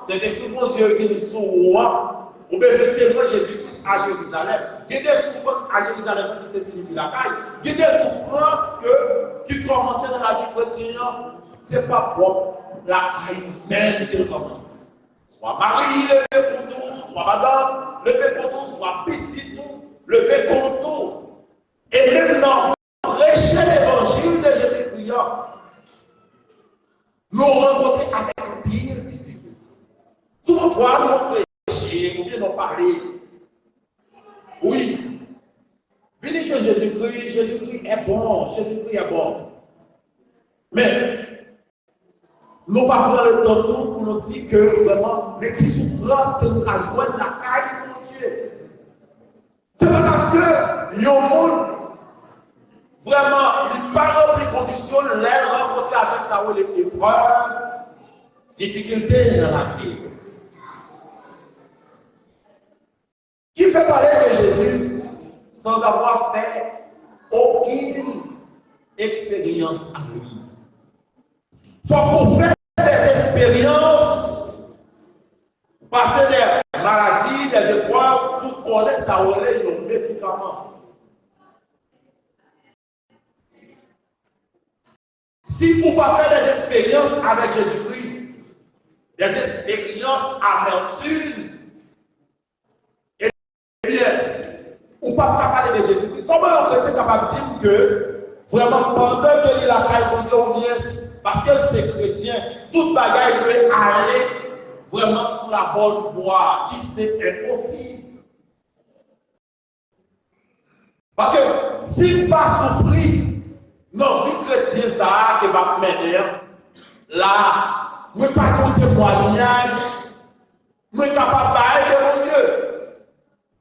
c'est des souffrances Dieu qui nous souffrent. Ou bien je témoigne Jésus-Christ à Jérusalem. Il y a des souffrances à Jérusalem qui se signifient la caille. Il y a des souffrances qui commençaient dans la vie chrétienne. Ce n'est pas propre la caille humaine qui commence. Soit Marie, levé pour tout, soit Madame, levé pour tout, soit petit tout, levé pour tout. Et même dans prêcher l'évangile de Jésus-Christ, nous rencontrons avec pire difficulté. Souvent, nous prêcher, ou bien nous parler. Oui. Venez chez Jésus-Christ, Jésus-Christ est bon, Jésus-Christ est bon. Mais, nous ne pas prendre le temps pour nous dire que vraiment, les qui souffrances que nous avons joué la caille de mon Dieu. C'est pas parce que le monde, vraiment, il pas rempli conditions, les rencontrer avec ça ou les épreuves, difficultés dans la vie. Qui peut parler de Jésus sans avoir fait aucune expérience à lui? Faut qu'on fasse des expériences, passer des maladies, des épreuves pour connaître ça ou les médicaments. Si vous ne pas faire des expériences avec Jésus-Christ, des expériences amertumes, eh bien, ou pas parler de Jésus-Christ, comment on serait capable de dire que vraiment pendant que il a caillé ou bien parce que c'est chrétien, toute bagaille peut aller vraiment sur la bonne voie, qui c'est impossible. Parce que s'il pas souffrir, non, vie chrétien, ça qui va mener, là, nous ne pas de témoignage, nous ne sommes pas de mon Dieu.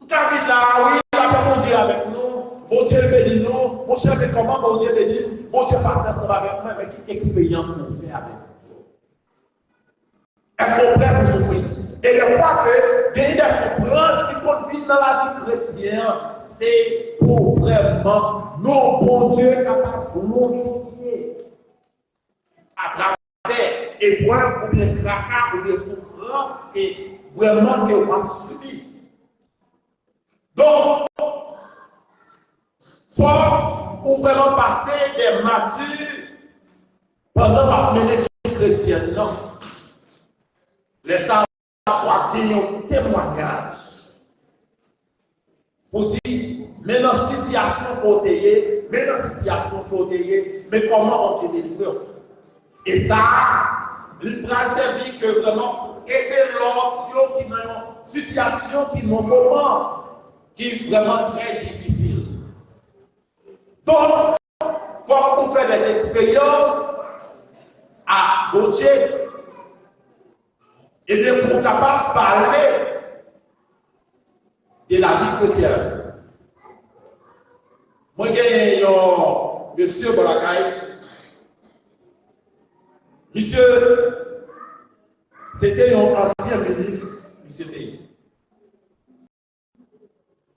Nous sommes là, oui, il a fait mon Dieu avec nous. Bon Dieu bénit nous, mon cher, mais comment bon Dieu bénit? Bon Dieu passe ensemble avec moi, mais quelle expérience nous fait avec nous? Est-ce qu'on est prêt pour souffrir? Et je crois que il y a des souffrances qui comptent dans la vie chrétienne, c'est pour vraiment nos bons Dieu capables de glorifier à travers épreuves ou bien tracas ou bien souffrances et vraiment que vous avez subi. Donc, faut ou vraiment passer des matures pendant la mener chrétienne. Non. Laissez avoir un témoignage pour dire, mais dans la situation protégée, mais comment on te délivre. Et ça, il va servir que vraiment aider l'autre qui ont une situation qui n'ont moment qui est vraiment très difficile. Donc, il faut qu'on fasse des expériences à Dieu et bien pour capable de parler de la vie chrétienne. Moi, j'ai un monsieur Bolakay. Monsieur, c'était un ancien ministre, monsieur T.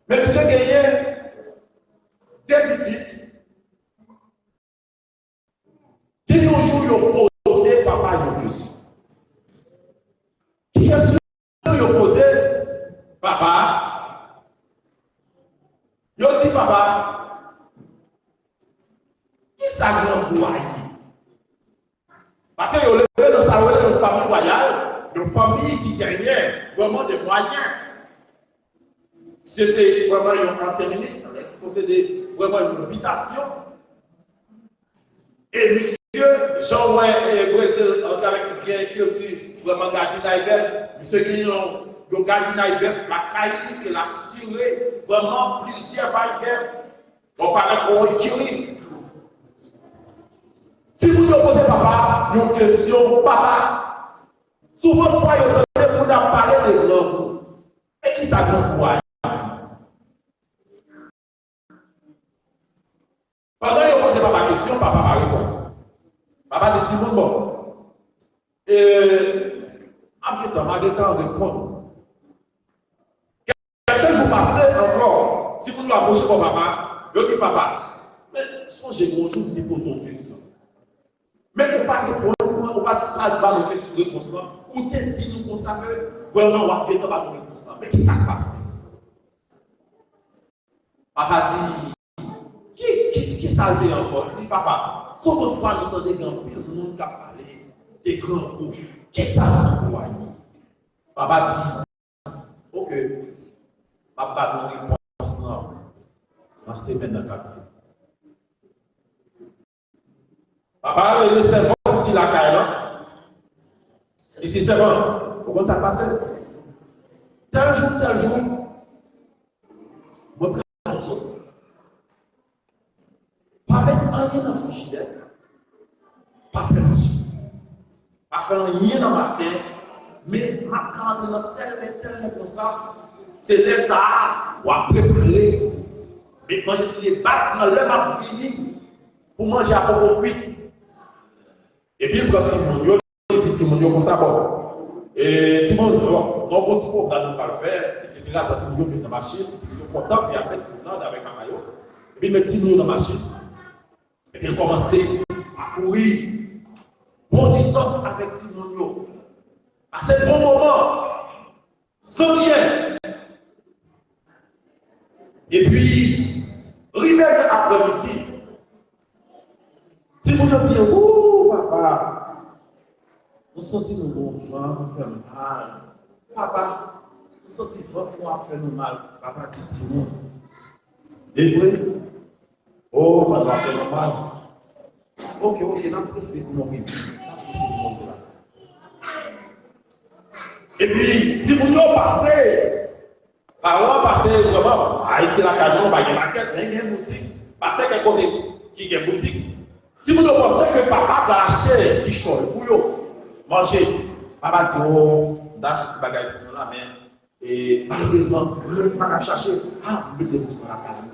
Mais monsieur gagnait des petites qui toujours posé papa une question. Qui question posé papa? Yo dit papa, qui ça grand boyer? Parce que yo levé dans sa famille royale, une famille qui gagnait vraiment des moyens. C'était vraiment un ancien ministre qui possédait vraiment une habitation. Et monsieur Jean-Ouin Bruxelles, avec qui aussi vraiment gardien d'Aïbef, monsieur qui a gardien d'Aïbef, la qualité qu'il a tiré vraiment plusieurs Aïbef. On parlait pour Kiri. Si vous vous posez papa, une question, papa, souvent vous voyez pour parler de grands. Et qui ça grand quoi? Pendant que vous posez papa question, papa va répondre. Papa dit tout le monde, en répondre. Quelques jours passés encore, si vous nous approchez pour papa, vous dites papa, mais songez bonjour, vous déposez une question. Mais on ne va pas répondre, on ne va pas nous faire réponse. Ou t'es dit nous comme ça que vraiment on va pas nous réponse. Mais qui ça passe? Papa dit, qui ça arrive encore? Il dit papa, sauf votre fois nous entendez grand pile, le monde qui a parlé des grands coups. Qui ça va Papa dit, ok, papa nous réponse dans la semaine de 4 jours. Papa, le servant qui l'a caillé là. Il dit servant, comment ça passe? Tel jour, je prends la sauce. Pas mettre rien dans la frigidaire. Pas faire rien dans ma tête. Mais ma carte est tellement comme ça. C'était ça, on a préparé. Mais quand je suis battu dans l'heure, m'a fini pour manger à propos cuit. Et puis, quand Timonio, il dit Timonio comme ça, bon. Et Timonio, bon, donc, on dit qu'on va nous pas le faire, etc. Quand Timonio vient dans la machine, Timonio content, et après, Timonio avec un maillot. Et puis, il met Timonio dans la machine. Et puis, il commence à courir. Bon distance avec Timonio. À ce bon moment, sans rien. Et puis, rivière après-midi, Timonio dit, ouh, papa, on sentit nos bons vents, nous faire mal. Papa, on sentit votre moi faire nous mal. Papa dit, Timon. Et vrai? Oh, ça doit faire nous mal. Ok, n'a pas pressé pour mon bébé. Et puis, Timonio passé, par passé vraiment, Haïti la canon, il y a une maquette, il y a une boutique, passé quelque côté qui a une boutique. Timonio pensait que papa va acheter du chol pour manger. Papa dit, oh, dans ce petit bagage pour nous là, mais, et malheureusement, je ne vais pas chercher. Ah, je vais le pousser dans la canne,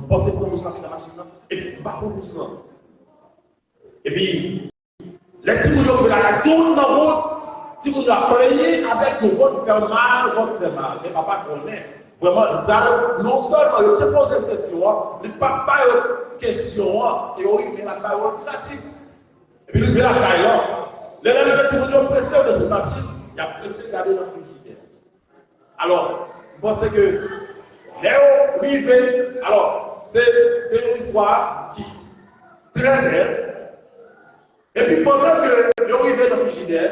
pensez que vous savez dans la machine, et puis, pas pour pousser. Et puis, les Timonio de la tourne dans l'autre. Si vous apprenez avec nous, votre faire mal, mais papa connaît. Vraiment, non seulement il te pose une question, il ne pas une question théorique, mais la parole pratique. Et puis il vient à la caille là. Les petits gens pressés de cette machine, il a pressé de garder dans le frigidaire. Alors, je pense que Léo Rivet, alors, c'est une histoire qui est très belle. Et puis pendant que Léo Rivet dans le frigidaire,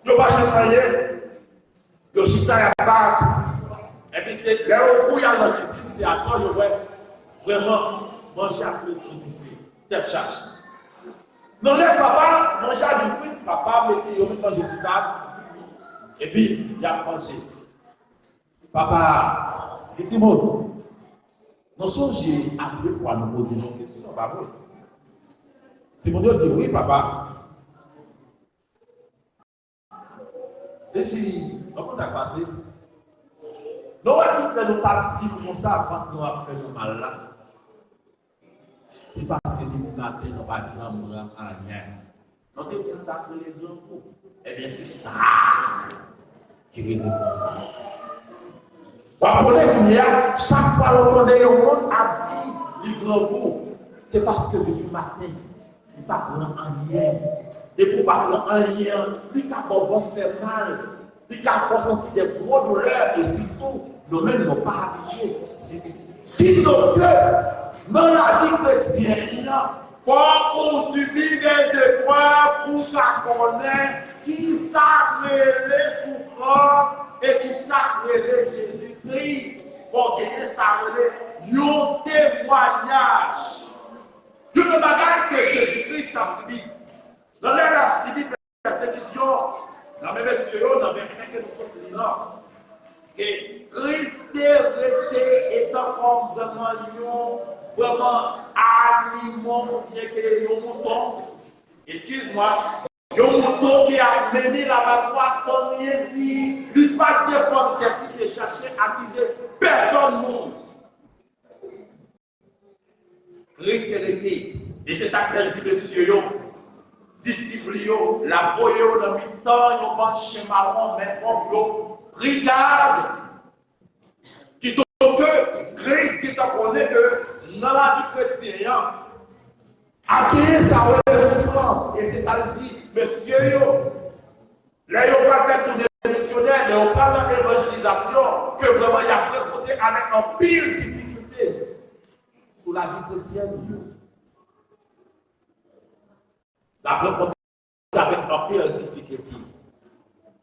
il ne va pas changer, il chita à battre. Et puis c'est Léo Bouya dans la cuisine, c'est à toi, je vois vraiment manger à peu de tête charge. Non, les papa, manger à du fruit, papa mettait au manger sur table. Et puis, il a mangé. Papa, dites-moi, nous sommes appelés pour nous poser une question, pas vrai? Si mon Dieu dit oui, papa. Et puis, comment ça passe? Nous, tout les notables ici, comme ça, quand nous avons fait le mal là. C'est parce que nous matin, nous n'avons pas de grand moulin en rien. Nous avons dit ça que les grands coups. Eh bien, c'est ça qui est le bon. Chaque fois que le monde a dit les grands coups, c'est parce que depuis le matin, nous ne parlons en rien. Et pour ne pas prendre en rien, nous avons fait mal. Nous avons ressenti des gros douleurs et surtout, nous-mêmes n'avons pas habitué. Qui donc dans la vie chrétienne, il faut qu'on subit des épreuves pour connaître qui sacré les souffrances et qui sacré Jésus-Christ. Pour gagner sacré un témoignage de le bagage que Jésus-Christ a subi. Dans l'air a subi persécution, dans le même escalier, dans le 25 et nous sommes là. Et Christ est étant comme vraiment animaux, bien que les moutons. Excuse-moi, le mouton qui a mené la bataille sans rien dire, il n'a pas défendre quelqu'un qui cherchait à accuser personne monde. Christ est resté. Et c'est ça qu'elle dit, messieurs, disciples, la voyez dans le temps, ils ont chez marron, mais regarde. Qui donc que Christ qui t'a connaît que dans la vie chrétienne, a créé sa souffrance. Et c'est ça le dit, monsieur, là, ils n'ont pas fait tout des missionnaires, ils n'ont pas dans l'évangélisation, que vraiment il y a présenté avec un pire difficulté sur la vie chrétienne. La présenté avec un pire difficulté.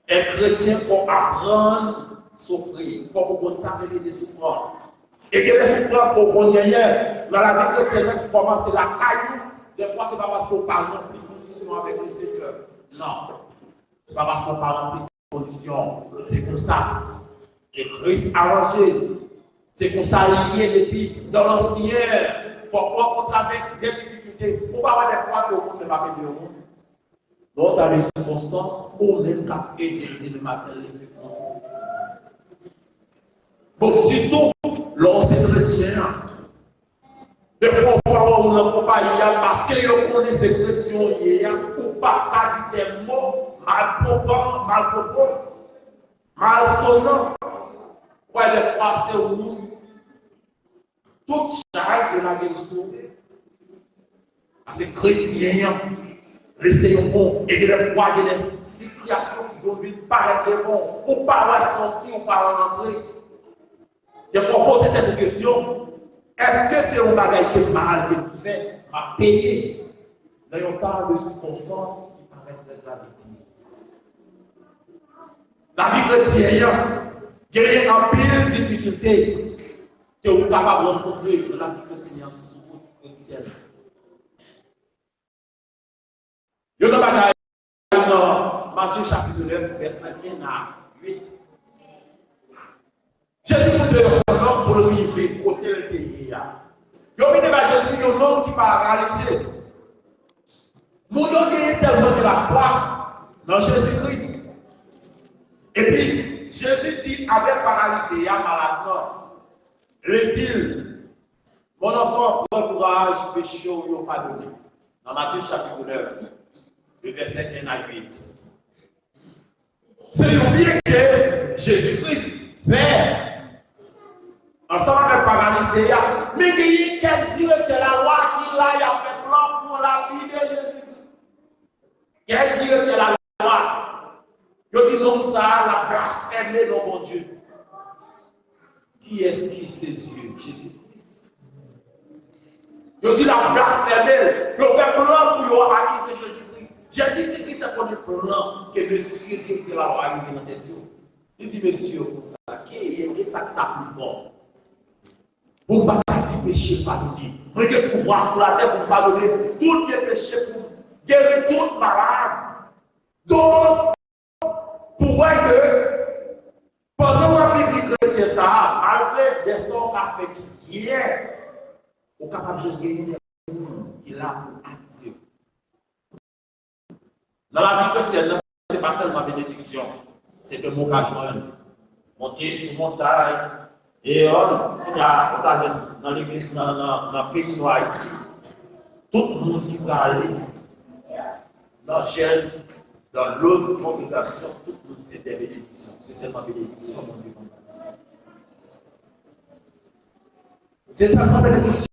Et chrétien pour apprendre à souffrir, pour qu'on s'arrête des souffrances. Et que les souffrances pour qu'on gagne, dans la vie chrétienne qui commence, c'est la caillou. Des fois, ce n'est pas parce qu'on parle de conditions avec le Seigneur. Non. Ce n'est pas parce qu'on parle de conditions. C'est comme ça. Et Christ a arrangé. C'est comme ça lié. Et puis, dans l'ancien, pour qu'on avec des difficultés, on va avoir des fois que le monde ne va pas aider au monde. Donc, dans les circonstances, on est capable d'aider le matin les plus grands. Donc, surtout, lorsque chrétien, des fois, on ne peut pas y aller parce que on est ces chrétiens, ou pas dire des mots mal propos, mal sonnants. Ouais, des fois, c'est où toute charge de la guérison, c'est chrétien. Laissez-nous bon, et des fois, il y a des situations qui doivent paraître bon, ou pas sortir, ou pas rentrer. Je propose cette question. Est-ce que c'est un bagage qui est mal fait, à payer dans un temps de circonstances qui paraît gravité? La vie chrétienne, il y a un pire difficulté que vous êtes capable de rencontrer dans la vie chrétienne. Il y a un bagage dans Matthieu chapitre 9, verset 1 à 8. Jésus vous donne un homme pour le river, côté le pays. Il y a Jésus, un homme qui va réaliser. Mon homme est tellement de la foi dans Jésus-Christ. Et puis, Jésus dit avec paralysé, malade, le dit, mon enfant, prends courage, péché, ou pardonné. Dans Matthieu chapitre 9, le verset 1 à 8. C'est oublier que Jésus-Christ fait Pharisée, mais il y a quel directeur la loi qui là, il a fait plan pour la vie de Jésus-Christ. Quel directeur la loi? Il dit non, ça, la blasphémé de mon Dieu. Qui est-ce qui c'est Dieu? Jésus-Christ. Il dit la blasphémé, il fait plan pour acquiser Jésus-Christ. Jésus dit qu'il t'a connu plan que monsieur directeur la loi a eu dans tête. Il dit, monsieur, pour ça, qui est ça qui t'a pris bon? Pour ne pas dire péché pardonné. Moi, j'ai le pouvoir sur la terre pour pardonner tous les péchés, pour guérir tout malade. Donc, pour voir que pendant la vie chrétienne, ça, malgré des sons qu'a fait qui hier, on est capable de gagner des gens qui là pour activer. Dans la vie chrétienne, ce n'est pas seulement bénédiction. C'est que mon cajouan, monter sur montagne, et on a dans l'église, dans le pays de Haïti, tout le monde qui va aller dans Gênes, dans l'autre congrégation, tout le monde c'est des bénédictions. C'est seulement bénédiction, mon Dieu. C'est seulement bénédiction,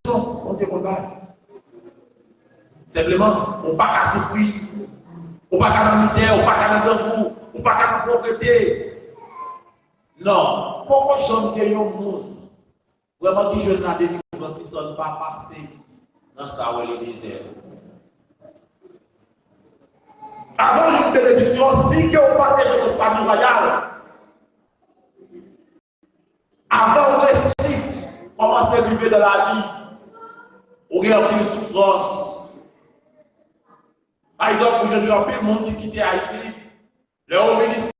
mon Dieu, simplement, on ne peut pas souffrir, on ne peut pas dans la misère, on ne peut pas dans le vous. Ou pas qu'à la pauvreté. Non. Pourquoi j'aime que yon monde vraiment qui jeune la délivrance qui ne sont pas passés dans sa ou le désert. Avant une bénédiction, si que vous partez de votre famille royale, avant vous restez, commencez à vivre dans la vie, vous avez une souffrance. Par exemple, vous avez un monde qui quitte Haïti. Le haut ministre,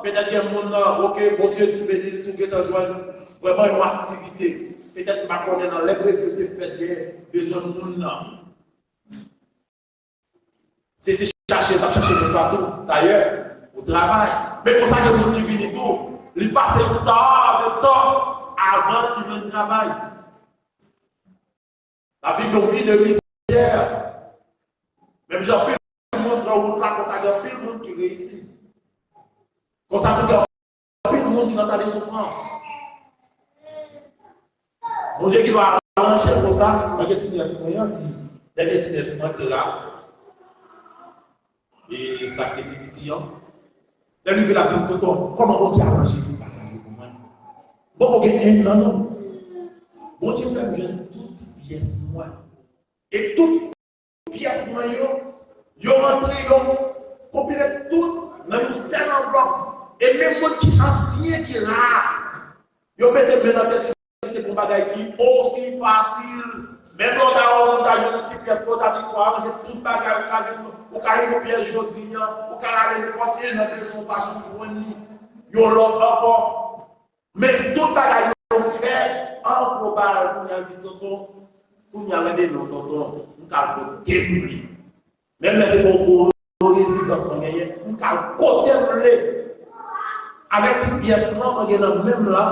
peut-être qu'il y a un monde, ok, bon Dieu, tout béni, tout est en joie, vraiment une activité. Peut-être que je dans les présidents de fait des besoins de monde. C'était chercher de partout, d'ailleurs, au travail. Mais pour ça que le monde qui vient tout, il passe le temps avant qu'il vienne au travail. La vie de vie de misère. Même j'en fais. Comme ça, il y a plus de monde qui réussit. Comme ça, il y a plus de monde qui n'a pas de souffrance. Mon Dieu qui va arranger pour ça, il y a des petits espoirs là. Et ça fait des petits ans. Là, il veut la vie de toi. Comment on dit arranger pour partager pour moi? Bon, ok, non. Bon Dieu fait bien toutes pièces moi. Et toutes pièces moi, ils ont rentré, ils ont compilé tout dans une seule enveloppe. Et même moi qui ancien qui est là, ils ont mis des mains dans la tête, c'est pour bagaille qui aussi facile. Même on a une petite pièce pour la victoire, j'ai tout bagaille, au cas où pièce aujourd'hui, au cas où les côtés ne sont pas joindre, ils ont l'autre encore. Mais tout bagaille ils ont fait en probable pour y aller tonton, pour y aller non tonton, nous avons détruit. Même si c'est pour résidence, on a côté avec une pièce non, même là,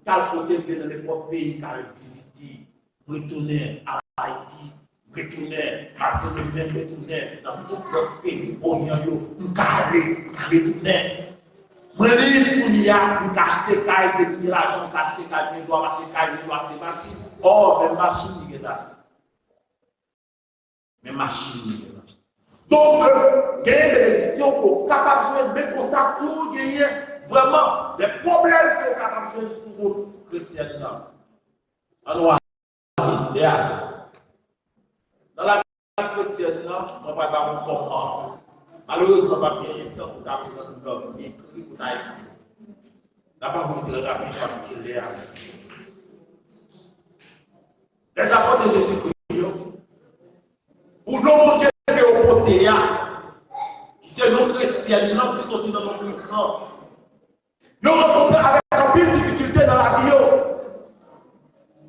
on a côté dans les propres pays, on a visité, retourner à Haïti, retourner à Martinique, retourner dans tout le pays, on a retourner. Moi, il y a une acheter caille, de l'argent, acheter caille, il doit acheter caille, il doit acheter machine. Oh, mais machine, il est là. Mais machine, il est là. Donc, gagner des bénédictions pour capable de jouer, mais pour ça, pour gagner vraiment des problèmes que vous capable de jouer sur vos chrétiens. Alors, dans la vie chrétienne, on ne va pas vous comprendre. Malheureusement, on ne va pas bien temps pour vous écrire pour vous expliquer. On ne va pas vous dire rapide parce qu'il est là. Les apôtres de Jésus-Christ, pour nous Dieu au côté, qui c'est nos chrétiens, qui sont dans nos chrétiens, nous rencontrons avec un peu de difficulté dans la vie,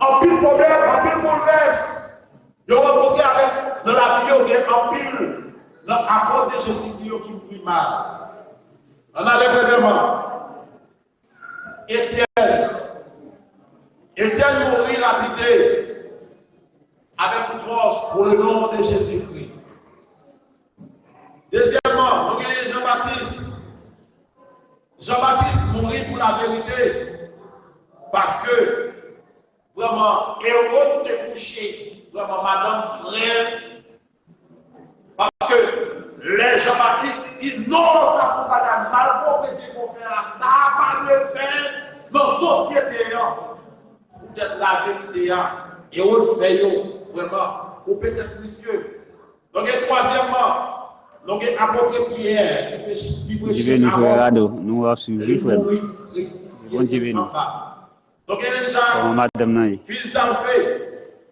un peu de problème, un peu de bouleverse. Nous rencontrons avec dans la vie, un pile, notre apôtre de Jésus-Christ qui prie mal. On a les premièrement. Étienne mourit lapidé avec une crosse pour le nom de Jésus-Christ. Deuxièmement, nous avons Jean-Baptiste. Jean-Baptiste mourit pour la vérité parce que vraiment, héros de coucher, vraiment, madame frère. Parce que les Jean-Baptiste disent non, ça ne pas mal pour qu'on fait ça, pas de peine dans la société. Peut-être la vérité, et on fait vraiment, ou peut-être monsieur. Donc, troisièmement, donc, apôtre Pierre, qui prêchait nous va suivre, frère. Bon Dieu, nous. Donc, il y a déjà, fils d'Alphée,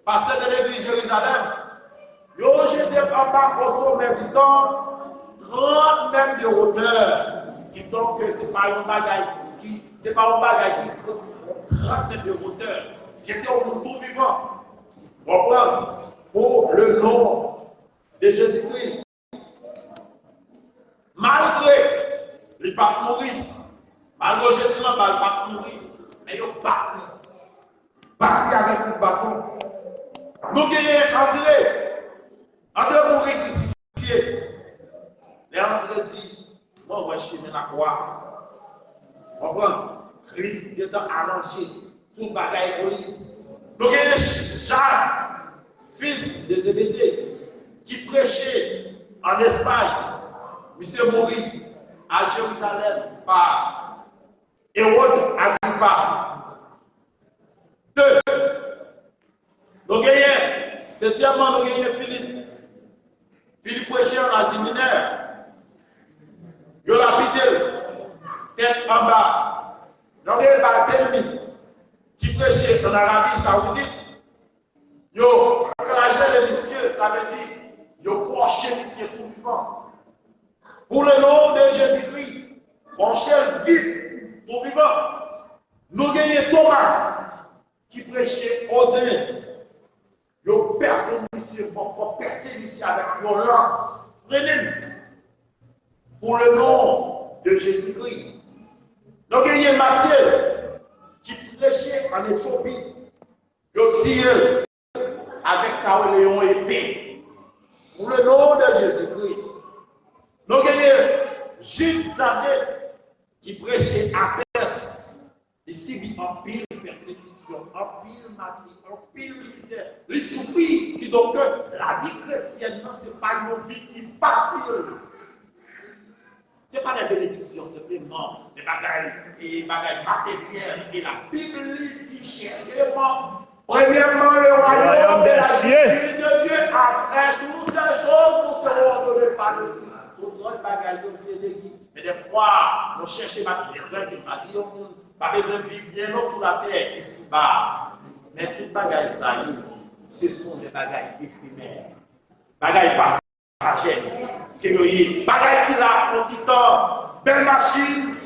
pasteur de l'église Jérusalem, il a jeté en bas au sommet du temps 30 mètres de hauteur. Qui donc, ce n'est pas un bagage qui, c'est pas un bagage qui faut 30 mètres de hauteur. J'étais au monde tout vivant. Comprendre pour le nom de Jésus-Christ. Malgré les pas mourir, malgré Jésus n'a pas mourir, mais il a battu avec le bâton. Nous gagnons André mourir crucifié. Les André dit, moi, je vais chemin la croix. Comprendre? Christ est arrangé, tout le bagage pour lui. Nous gagnons Jacques, fils de Zébédée, qui prêchait en Espagne. Monsieur Moury, à Jérusalem, par Hérode Agrippa. 2. Nous gagnons, septièmement, nous gagnons Philippe. Philippe prêchait en séminaire. Il a lapidé, tête en bas. Nous gagnons Barthélemy, qui prêchait en Arabie Saoudite. Il a craché les messieurs, ça veut dire, il a croché les messieurs tout vivant. Pour le nom de Jésus-Christ, Rochelle vif, tout vivant. Nous gagnons Thomas, qui prêchait aux uns. Il a percé monsieur, avec violence. Prenez-le. Pour le nom de Jésus-Christ. Nous gagnons Matthieu, qui prêchait en Éthiopie. Il a tiré avec sa léon épée. Pour le nom de Jésus-Christ. Nous gagnons Jules David qui prêchait à Perse. Il subit en pile persécution, en pile massif, en pile misère. Il souffrit, qui donc la vie chrétienne, ce n'est pas une vie qui est facile. Ce n'est pas des bénédictions, simplement des bagailles matérielles. Et la Bible dit cherchement. Premièrement, le royaume de la justice de Dieu, après toutes ces choses, nous serons donnés par le Fils. Toutes les bagailles, c'est des guides. Mais des fois, nous cherchons les gens qui m'ont dit, pas besoin de vivre bien sous la terre, ici-bas. Mais toutes les bagailles, ça, ce sont des bagailles éphémères. Bagailles passagères. Bagailles qui la un petit temps, belle machine,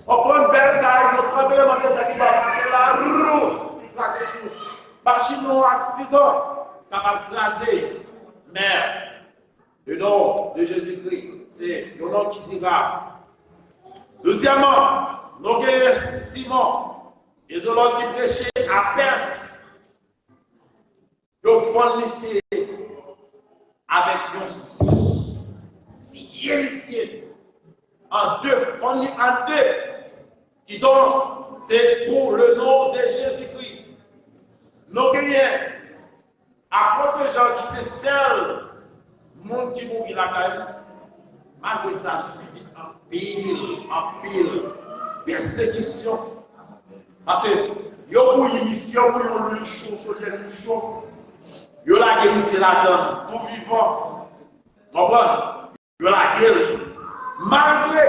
on prend une belle taille, notre tremblement de terre qui va passer la roue, qui passe tout. Machine non accident, capable de craser. Mais le nom de Jésus-Christ, c'est le nom qui dira. Deuxièmement, nous avons Simon, et ils ont qui prêchait à Perse. Ils fournissent avec un sixième en deux, fournis en deux, qui donc c'est pour le nom de Jésus-Christ. Nous gagnons, apôtre Jean qui c'est seul, monde qui mourit la caille, malgré ça, il subit en pile, persécution. Parce que, il y a une mission, il y a une chose, il y a une chose, il y a la guérison là-dedans, tout vivant. Comprends? Il y a la guérison. Malgré,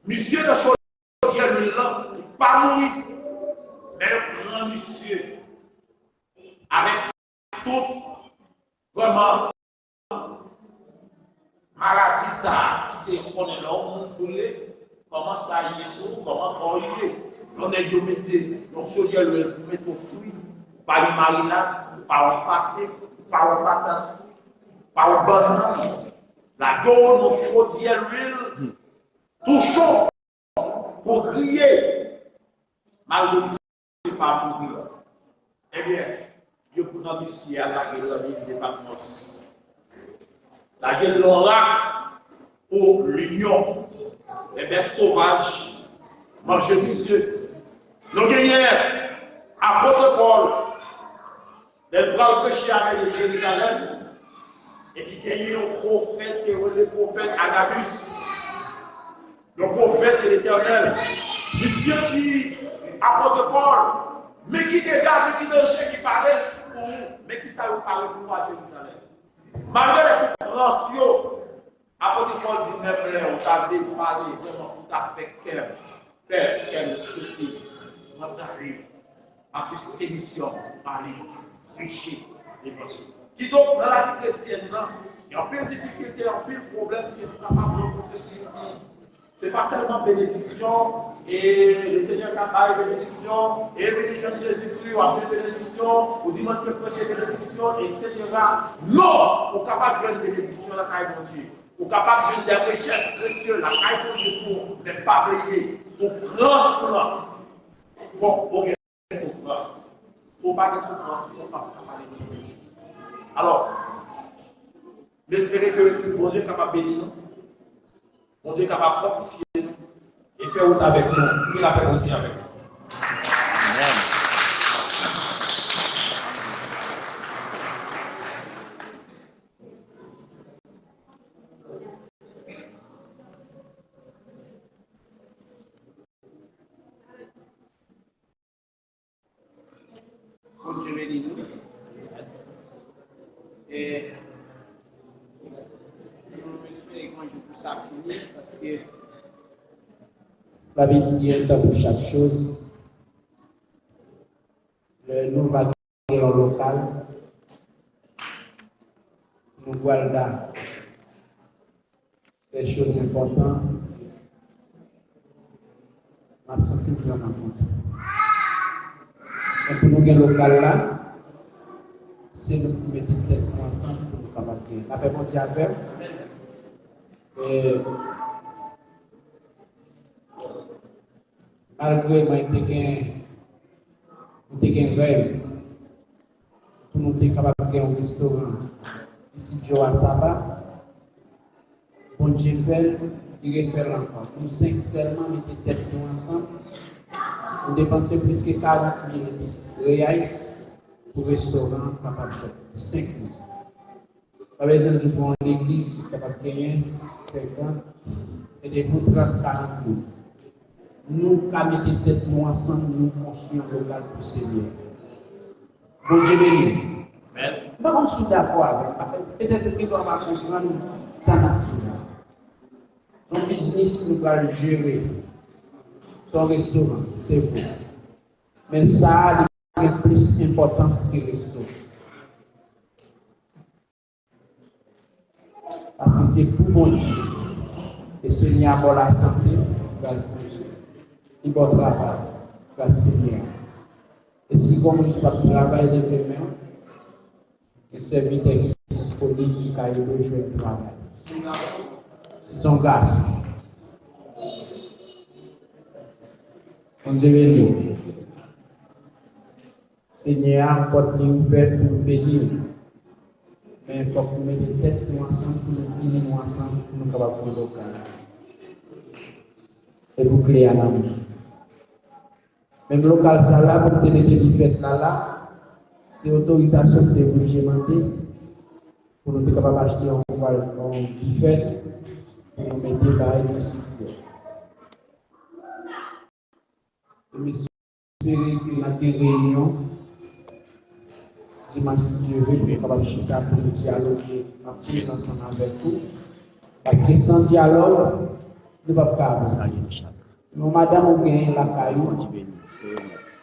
monsieur de chose, il n'est pas mourir, mais grand monsieur. Avec tout, vraiment, maladie ça, qui se connaît l'homme, comment ça y est, comment on y est. On est domété, on se dit le mettre au fruit, par une marinade, par un pâté, par un patate, par un banane. La gueule, nos chaudières, l'huile, tout chaud, pour crier. Malgré tout, c'est pas mourir. Eh bien, je prends ici à la gueule de Patmos. La gueule de lac pour l'union. Les bêtes sauvages mangent monsieur. Nous gagnons Apôtre Paul, il va prêcher avec Jérusalem, et puis il y a un prophète qui est le prophète Agabus, le prophète de l'Éternel. Monsieur qui, apôtre Paul, mais qui dégage, mais qui ne qui parlait pour nous, mais qui savait parler pour nous à Jérusalem. Malgré les souffrances, apôtre Paul dit, mais on t'a parlé vraiment tout à fait cœur, père, qu'elle souffrit, on va parler. Parce que c'est mission, parler, prêcher, l'évangile. Qui donc, dans la vie chrétienne, il y a un peu de difficulté, un peu de problème qui est capable de rencontrer sur une vie. Ce n'est pas seulement bénédiction, et le Seigneur qui a parlé bénédiction, et bénédiction de Jésus-Christ, ou après bénédiction, ou dimanche que prêcher bénédiction, etc. Non! On est capable de faire une bénédiction dans la caille de Dieu. On est capable de faire des recherches précieuses, la caille de Dieu pour ne pas briller. Souffrance pour là. Bon, ok. Souffrance. Il ne faut pas de souffrance, il ne faut pas parler de choses. Alors, j'espère que mon Dieu est capable de bénir nous, mon Dieu est capable de fortifier nous et faire route avec nous, que la paix continue avec nous. Amen. Et je me suis quand je vous appuie parce que la vie dit dans chaque chose. Nous va gagner en local. Nous voilà des choses importantes. On senti vraiment compte. Et pour nous gagner local là, c'est nous qui mettons tête ensemble pour nous capables. La paix mondiale. Malgré moi, nous avons un rêve pour nous être capables de faire un restaurant ici, Joa Saba. Bon Dieu fait, il va faire encore. Nous cinq seulement mettons tête ensemble. Nous dépensons plus que 40 000 reais pour le restaurant capable de faire 5 000. Pas besoin de prendre l'église qui est capable de gagner 50 et de pour 30 40 000. Nous, quand nous mettons tête ensemble, nous construisons un local pour Seigneur. Bon Dieu béni. Par contre, je suis d'accord avec. Peut-être que nous allons comprendre ça naturellement. Son business, nous allons gérer. Son restaurant, c'est bon. Mais ça a plus d'importance que le restaurant. Parce que c'est pour bon Dieu. Et Seigneur pour la santé, grâce à Dieu. Il va travailler, grâce à Seigneur. Et si comme il va travailler de demain, le serviteur est disponible qui a besoin de travail. C'est son garçon. On dit, Seigneur, porte les ouvertes pour nous bénir. Mais il faut que nous mettions tête ensemble, pour nous bénir ensemble, pour nous capables de local. Et pour créer un amour. Même le local, ça là, pour te mettre les fêtes là, c'est autorisation de vous demander pour nous être capables d'acheter un buffet pour nous mettre là et nous sécuriser. Je espère que la réunion, dimanche, si Dieu veut, nous sommes capables de dialoguer ensemble avec vous. Parce que sans dialogue, nous ne pouvons pas avancer. Nous, madame, on gagne la caillou.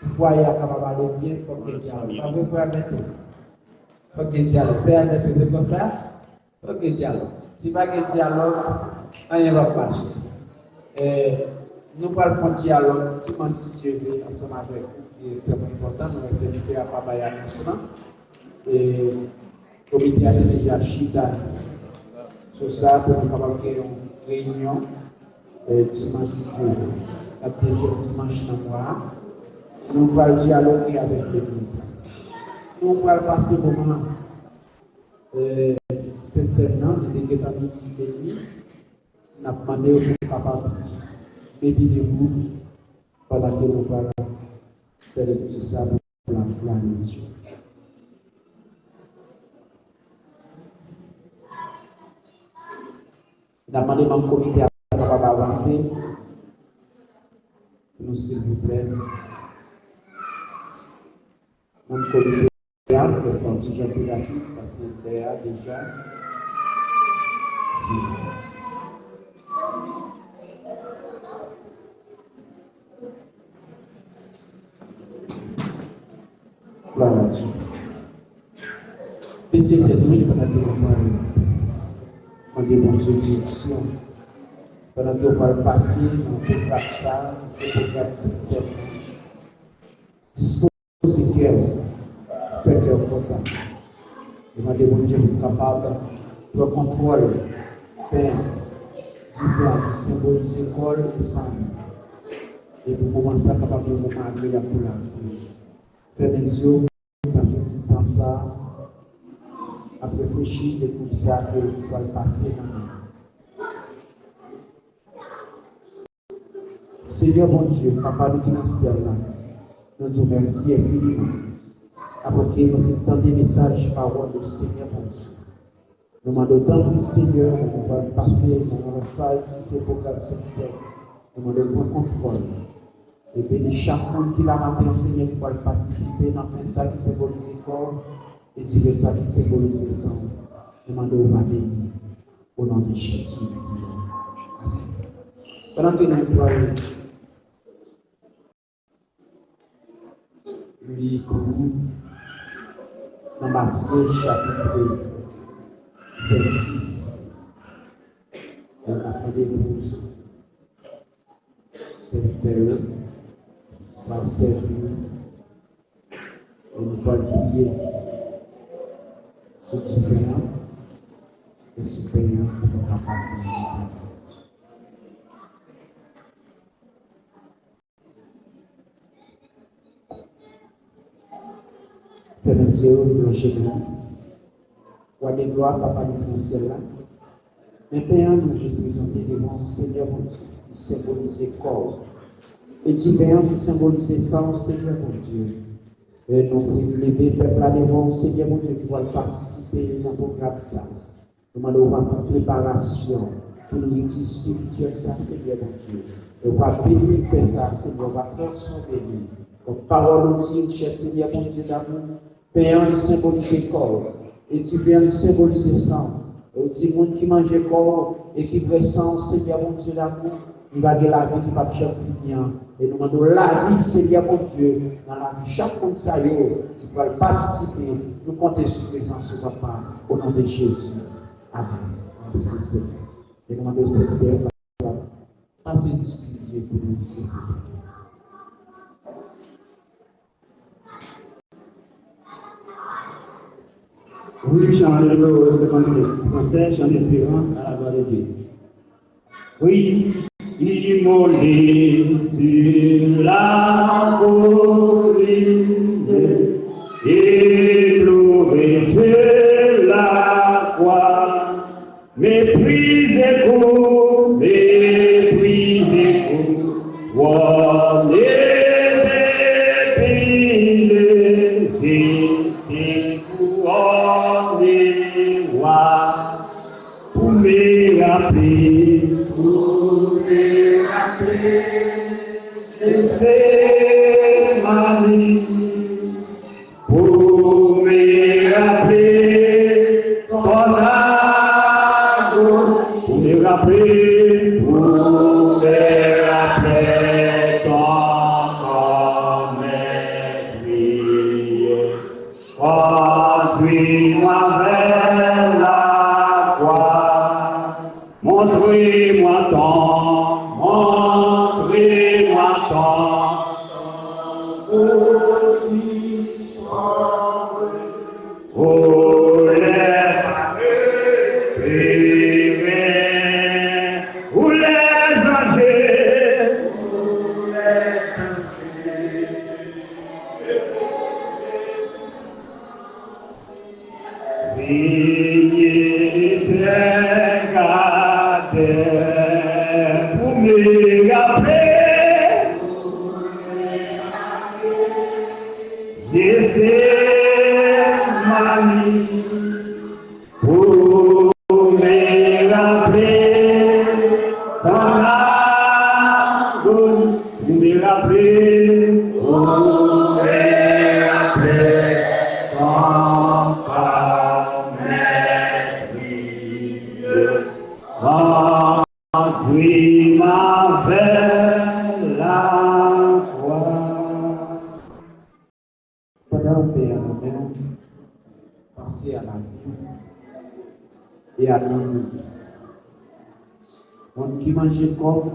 Le foyer est capable d'aller bien, il faut que dialogue. Pas vrai, frère, avec tout. Il faut que dialogue. C'est avec tout, c'est comme ça. Il faut que dialogue. Si pas que dialogue, rien ne va marcher. Nous parlons de dialogue, si Dieu veut, ensemble avec vous. C'est important, nous allons s'inviter à Papa Yannisman. Et le comité a déjà chita sur ça pour nous capables de faire une réunion dimanche, la deuxième dimanche dans le mois. Nous allons dialoguer avec l'église. Nous allons passer au moment sincèrement de dégueter à midi et demi. Nous avons demandé aux gens capables de méditer vous pendant que nous allons faire le petit sabbat. la mission. On a demandé dans le comité à capable avancer. Nous, s'il vous plaît. Dans le comité le sorti Jean-Pierre Laki, parce que déjà. Voilà. Et c'était douche pendant que on a bon Dieu direction. Pendant que on va passer dans le programme ça, c'est le programme sincère. Disposer cœur, faire cœur content. Demandez bon Dieu pour capable de contrôler, Père, du Père qui symbolise l'école et sang. Et pour commencer à capable de vous marquer la pour la vie. Fermez les yeux, passez un petit temps ça, à réfléchir de tout ça que vous allez passer dans le monde. Seigneur mon Dieu, Papa nous qui nous ciel là, nous te remercions infiniment. Après que nous entendons des messages, paroles du Seigneur mon Dieu. Nous demandons tant que Seigneur, nous allons passer dans notre phase qui c'est programme sincère. Nous demandons pour contrôle. Et bénis chaque monde qui l'a rappelé enseigné qui va participer dans ça qui symbolise le corps et dire ça qui symbolise le sang. Demandons au béni au nom de Jésus. Amen. Pendant que nous prions, lui comme dans Matthieu chapitre 26, on a fait des choses. Serviteur va servir et nous allons prier ce différent et supérieur pour nous capables de vivre. Père Dieu, nous généraux, roi des gloires, Papa de ciel là, mais Père, nous représentons devant le Seigneur mon Dieu, qui symbolise le corps, et différents qui symbolise le sang, Seigneur mon Dieu. Et nous privilégier peuple là devant le Seigneur mon Dieu qui va participer dans le programme ça. Nous demandons une préparation pour l'outil spirituel ça, Seigneur mon Dieu. Et on va bénir ça, Seigneur, on va transformer lui. Donc, parole de Dieu, cher Seigneur mon Dieu d'amour, Père, il symbolise le corps, et tu viens il symbolise le sang. Et dit, monde qui mange le corps et qui prend sang, Seigneur mon Dieu d'amour, il va gagner la vie qui va finir. Et nous demandons la vie, Seigneur mon Dieu, dans la vie, chaque monde qui va participer, nous comptons sur la présence de Papa, au nom de Jésus. Amen. Merci Seigneur. Et nous demandons au Seigneur, passez distribuer pour nous, Seigneur. Oui, chant numéro 57, français, chant d'espérance à la gloire de Dieu. Oui, immolé sur la colline, éprouvé sur la croix, méprisez-vous, roi des épines, pour me rappeler, c'est ma vie, pour me rappeler ton amour, pour me rappeler ton mépris. Conduis-moi vers la croix, montrez-moi ton oh les privés, ou les âgés, priez, regardez, pour me rappeler Gethsemane, pour me rappeler ton agonie, pour me rappeler ton conduis ma vers la croix. Pendant Père, nous penser à la vie et à nous. On qui mange comme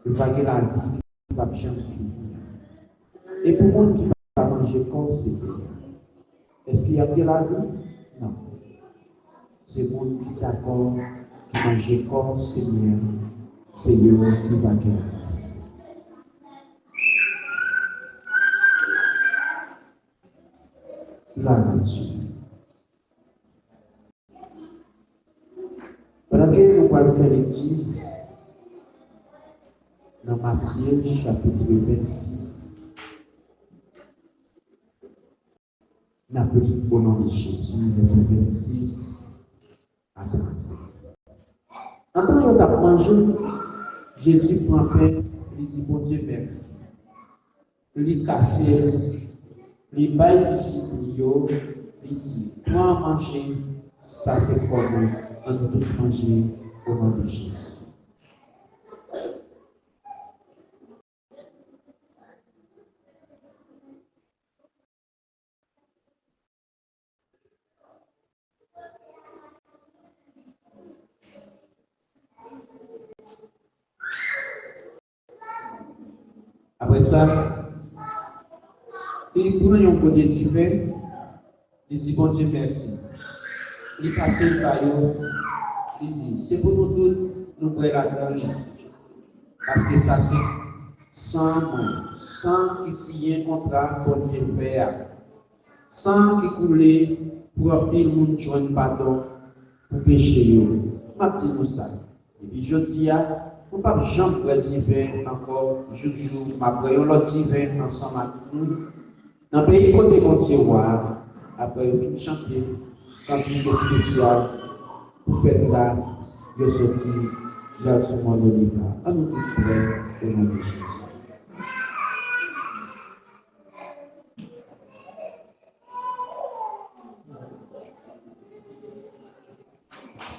il va que la vie va bien finir. Et pour moi qui va manger comme c'est bien. Est-ce qu'il y a bien la vie? Non. C'est moi qui est d'accord qui mange comme Seigneur, Seigneur qui va gagner. Là-dessus. Pendant que nous allons faire lecture dans Matthieu chapitre 26, nous appelons au nom de Jésus, verset 26 à 33. En tant que tu mangé, Jésus prend pain, il dit bon Dieu merci. Il casse, il baille disciple, il dit prends manger, ça c'est comment on doit tout manger au nom de Jésus. Après ça, il prend un côté du pain, il dit bon Dieu merci. Il passe par eux, il dit c'est pour nous tous, nous prenons la dernière. Parce que ça c'est sans qui signe un contrat pour Dieu faire, sans qui coule pour appeler le monde joindre pardon pour pécher. Je dis ça. Et puis je dis on ne peut pas jamais divin encore, jour, après on l'autre divin ensemble avec nous. Dans le pays côté Côte d'Ivoire, après on chanter cantique spécial pour faire là, il sorti, il y a ce monde de libre. À nous tous prêts au nom de Jésus.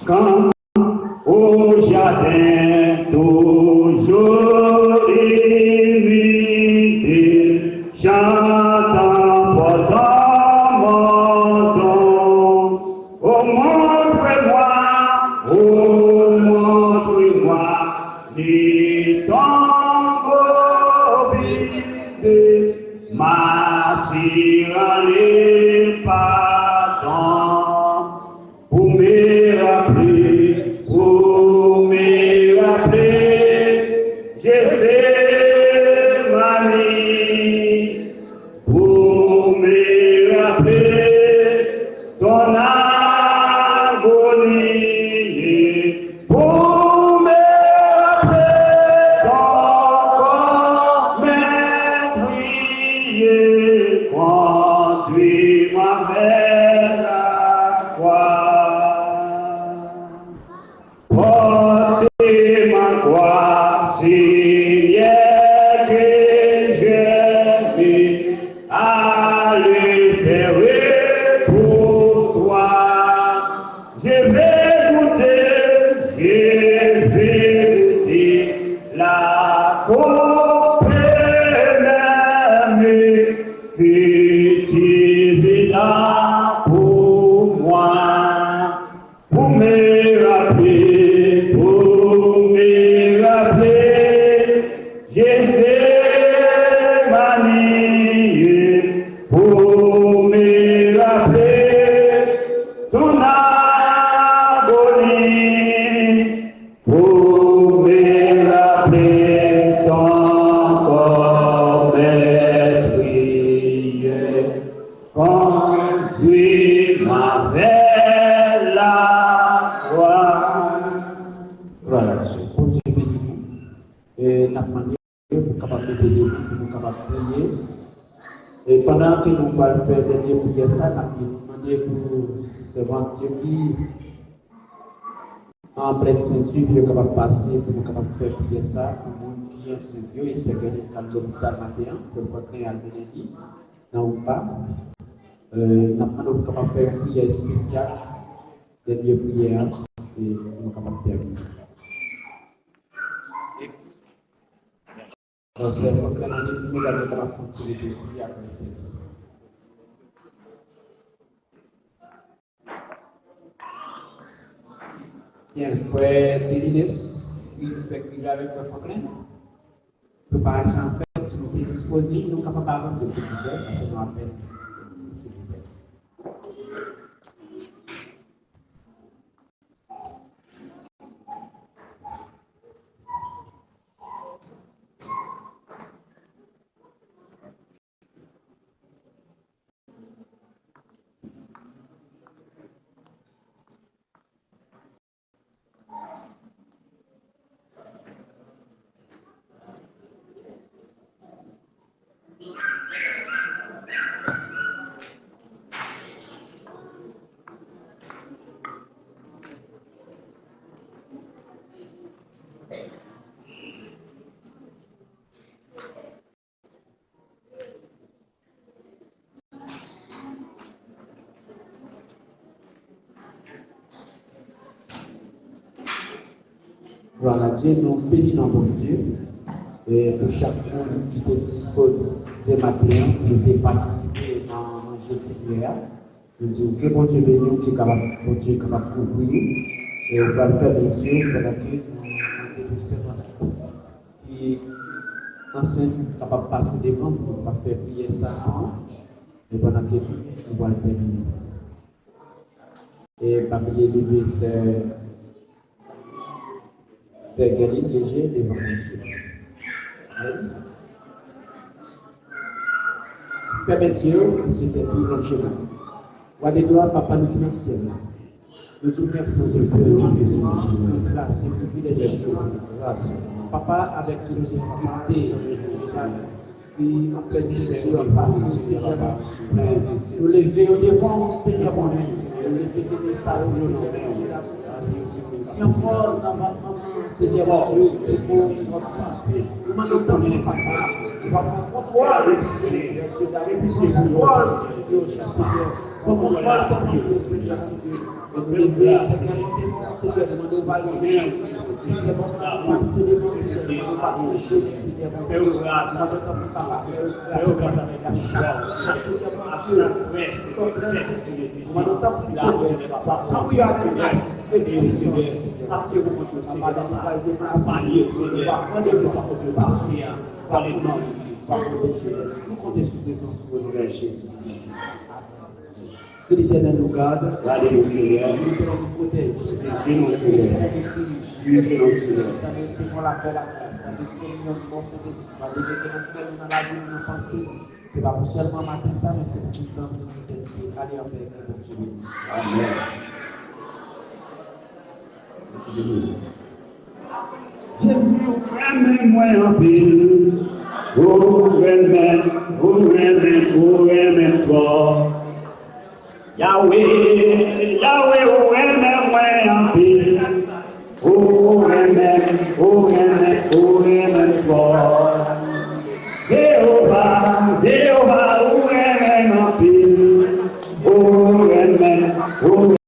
Quand au jardin toujours imité, j'entends pourtant mon don. Oh montre-moi, les tombeaux vides, m'assurant les pardons, pour me rappeler, Gethsemane, pour me rappeler ton agonie, pour me rappeler ton corps meurtrier, conduis-moi vers la croix. Portez ma croix, Seigneur, que j'aime à le faire pour toi. Je vais goûter la coupe même que tu viens pour moi, pour me rappeler, Gethsemane, pour me rappeler ton agonie, pour me rappeler ton corps meurtrier, conduis-moi vers la croix. Voilà, pour Dieu béni nous. Et nous demandons pour capable de nous, pour nous capable de prier. Et pendant que nous allons faire des dernières prières, ça, nous allons demander pour ce ventre qui en pleine ceinture, qui est capable de passer, pour nous capable de faire prier ça, pour le monde qui est ceinture et c'est gagné dans l'hôpital matin, pour le portrait à Bénédit, non ou pas. Nous allons capable de faire une prière spéciale, dernière prière, et nous sommes capables de terminer. Alors, c'est pour que nous allons capable de faire une prière après le service. Bien, frère Délines, il fait qu'il avec le Franklin. Préparation en fait, si nous sommes disponibles, nous sommes capables d'avancer, s'il vous plaît, parce que nous appelons, s'il vous plaît. Voilà, Dieu nous bénit dans mon Dieu et pour chaque monde qui te dispose ce matin de participer à manger Seigneur. Nous disons que mon Dieu béni, qui est capable, mon Dieu est capable de couvrir et on va le faire bien sûr pendant que nous demandons pour ces gens qui enseignent capable de passer devant pour ne pas faire prier ça et pendant que nous allons le terminer. Et parmi les livres, c'est gagner léger devant mon Dieu. Père messieurs, c'était tout le chemin. Roi des gloires, Papa, nous te ciel. Nous te remercions pour notre grâce et privilège. Papa, avec toutes les difficultés qui empêchent de faire face, nous levons devant Seigneur mon Dieu. Nous levons ça au nom de et encore dans ma maman, Seigneur mon Dieu, il faut notre temps. Nous demandons tant de papa, nous va prendre contrôle de Seigneur, Dieu d'aller prendre contrôle de Dieu, cher Seigneur. Prendre contrôle de Seigneur mon Dieu. Et nous lever, Seigneur, Seigneur, nous demandons valider. Seigneur mon Dieu, Seigneur, nous partons chez nous, Seigneur mon Dieu. Nous demandons tant de papa, Seigneur que l'Éternel nous garde, nous protège, c'est pour la paix, la grâce, avec l'union du bon Saint-Esprit, va développer notre paix dans la vie de nos pensées. C'est pas pour seulement matin ça, mais c'est pour tout le temps de l'éternité. Allez en paix, que Dieu. Amen. Jésus, aimez-moi en ville. Aimez-toi. Yahweh, Yahweh, aimez-moi en ville.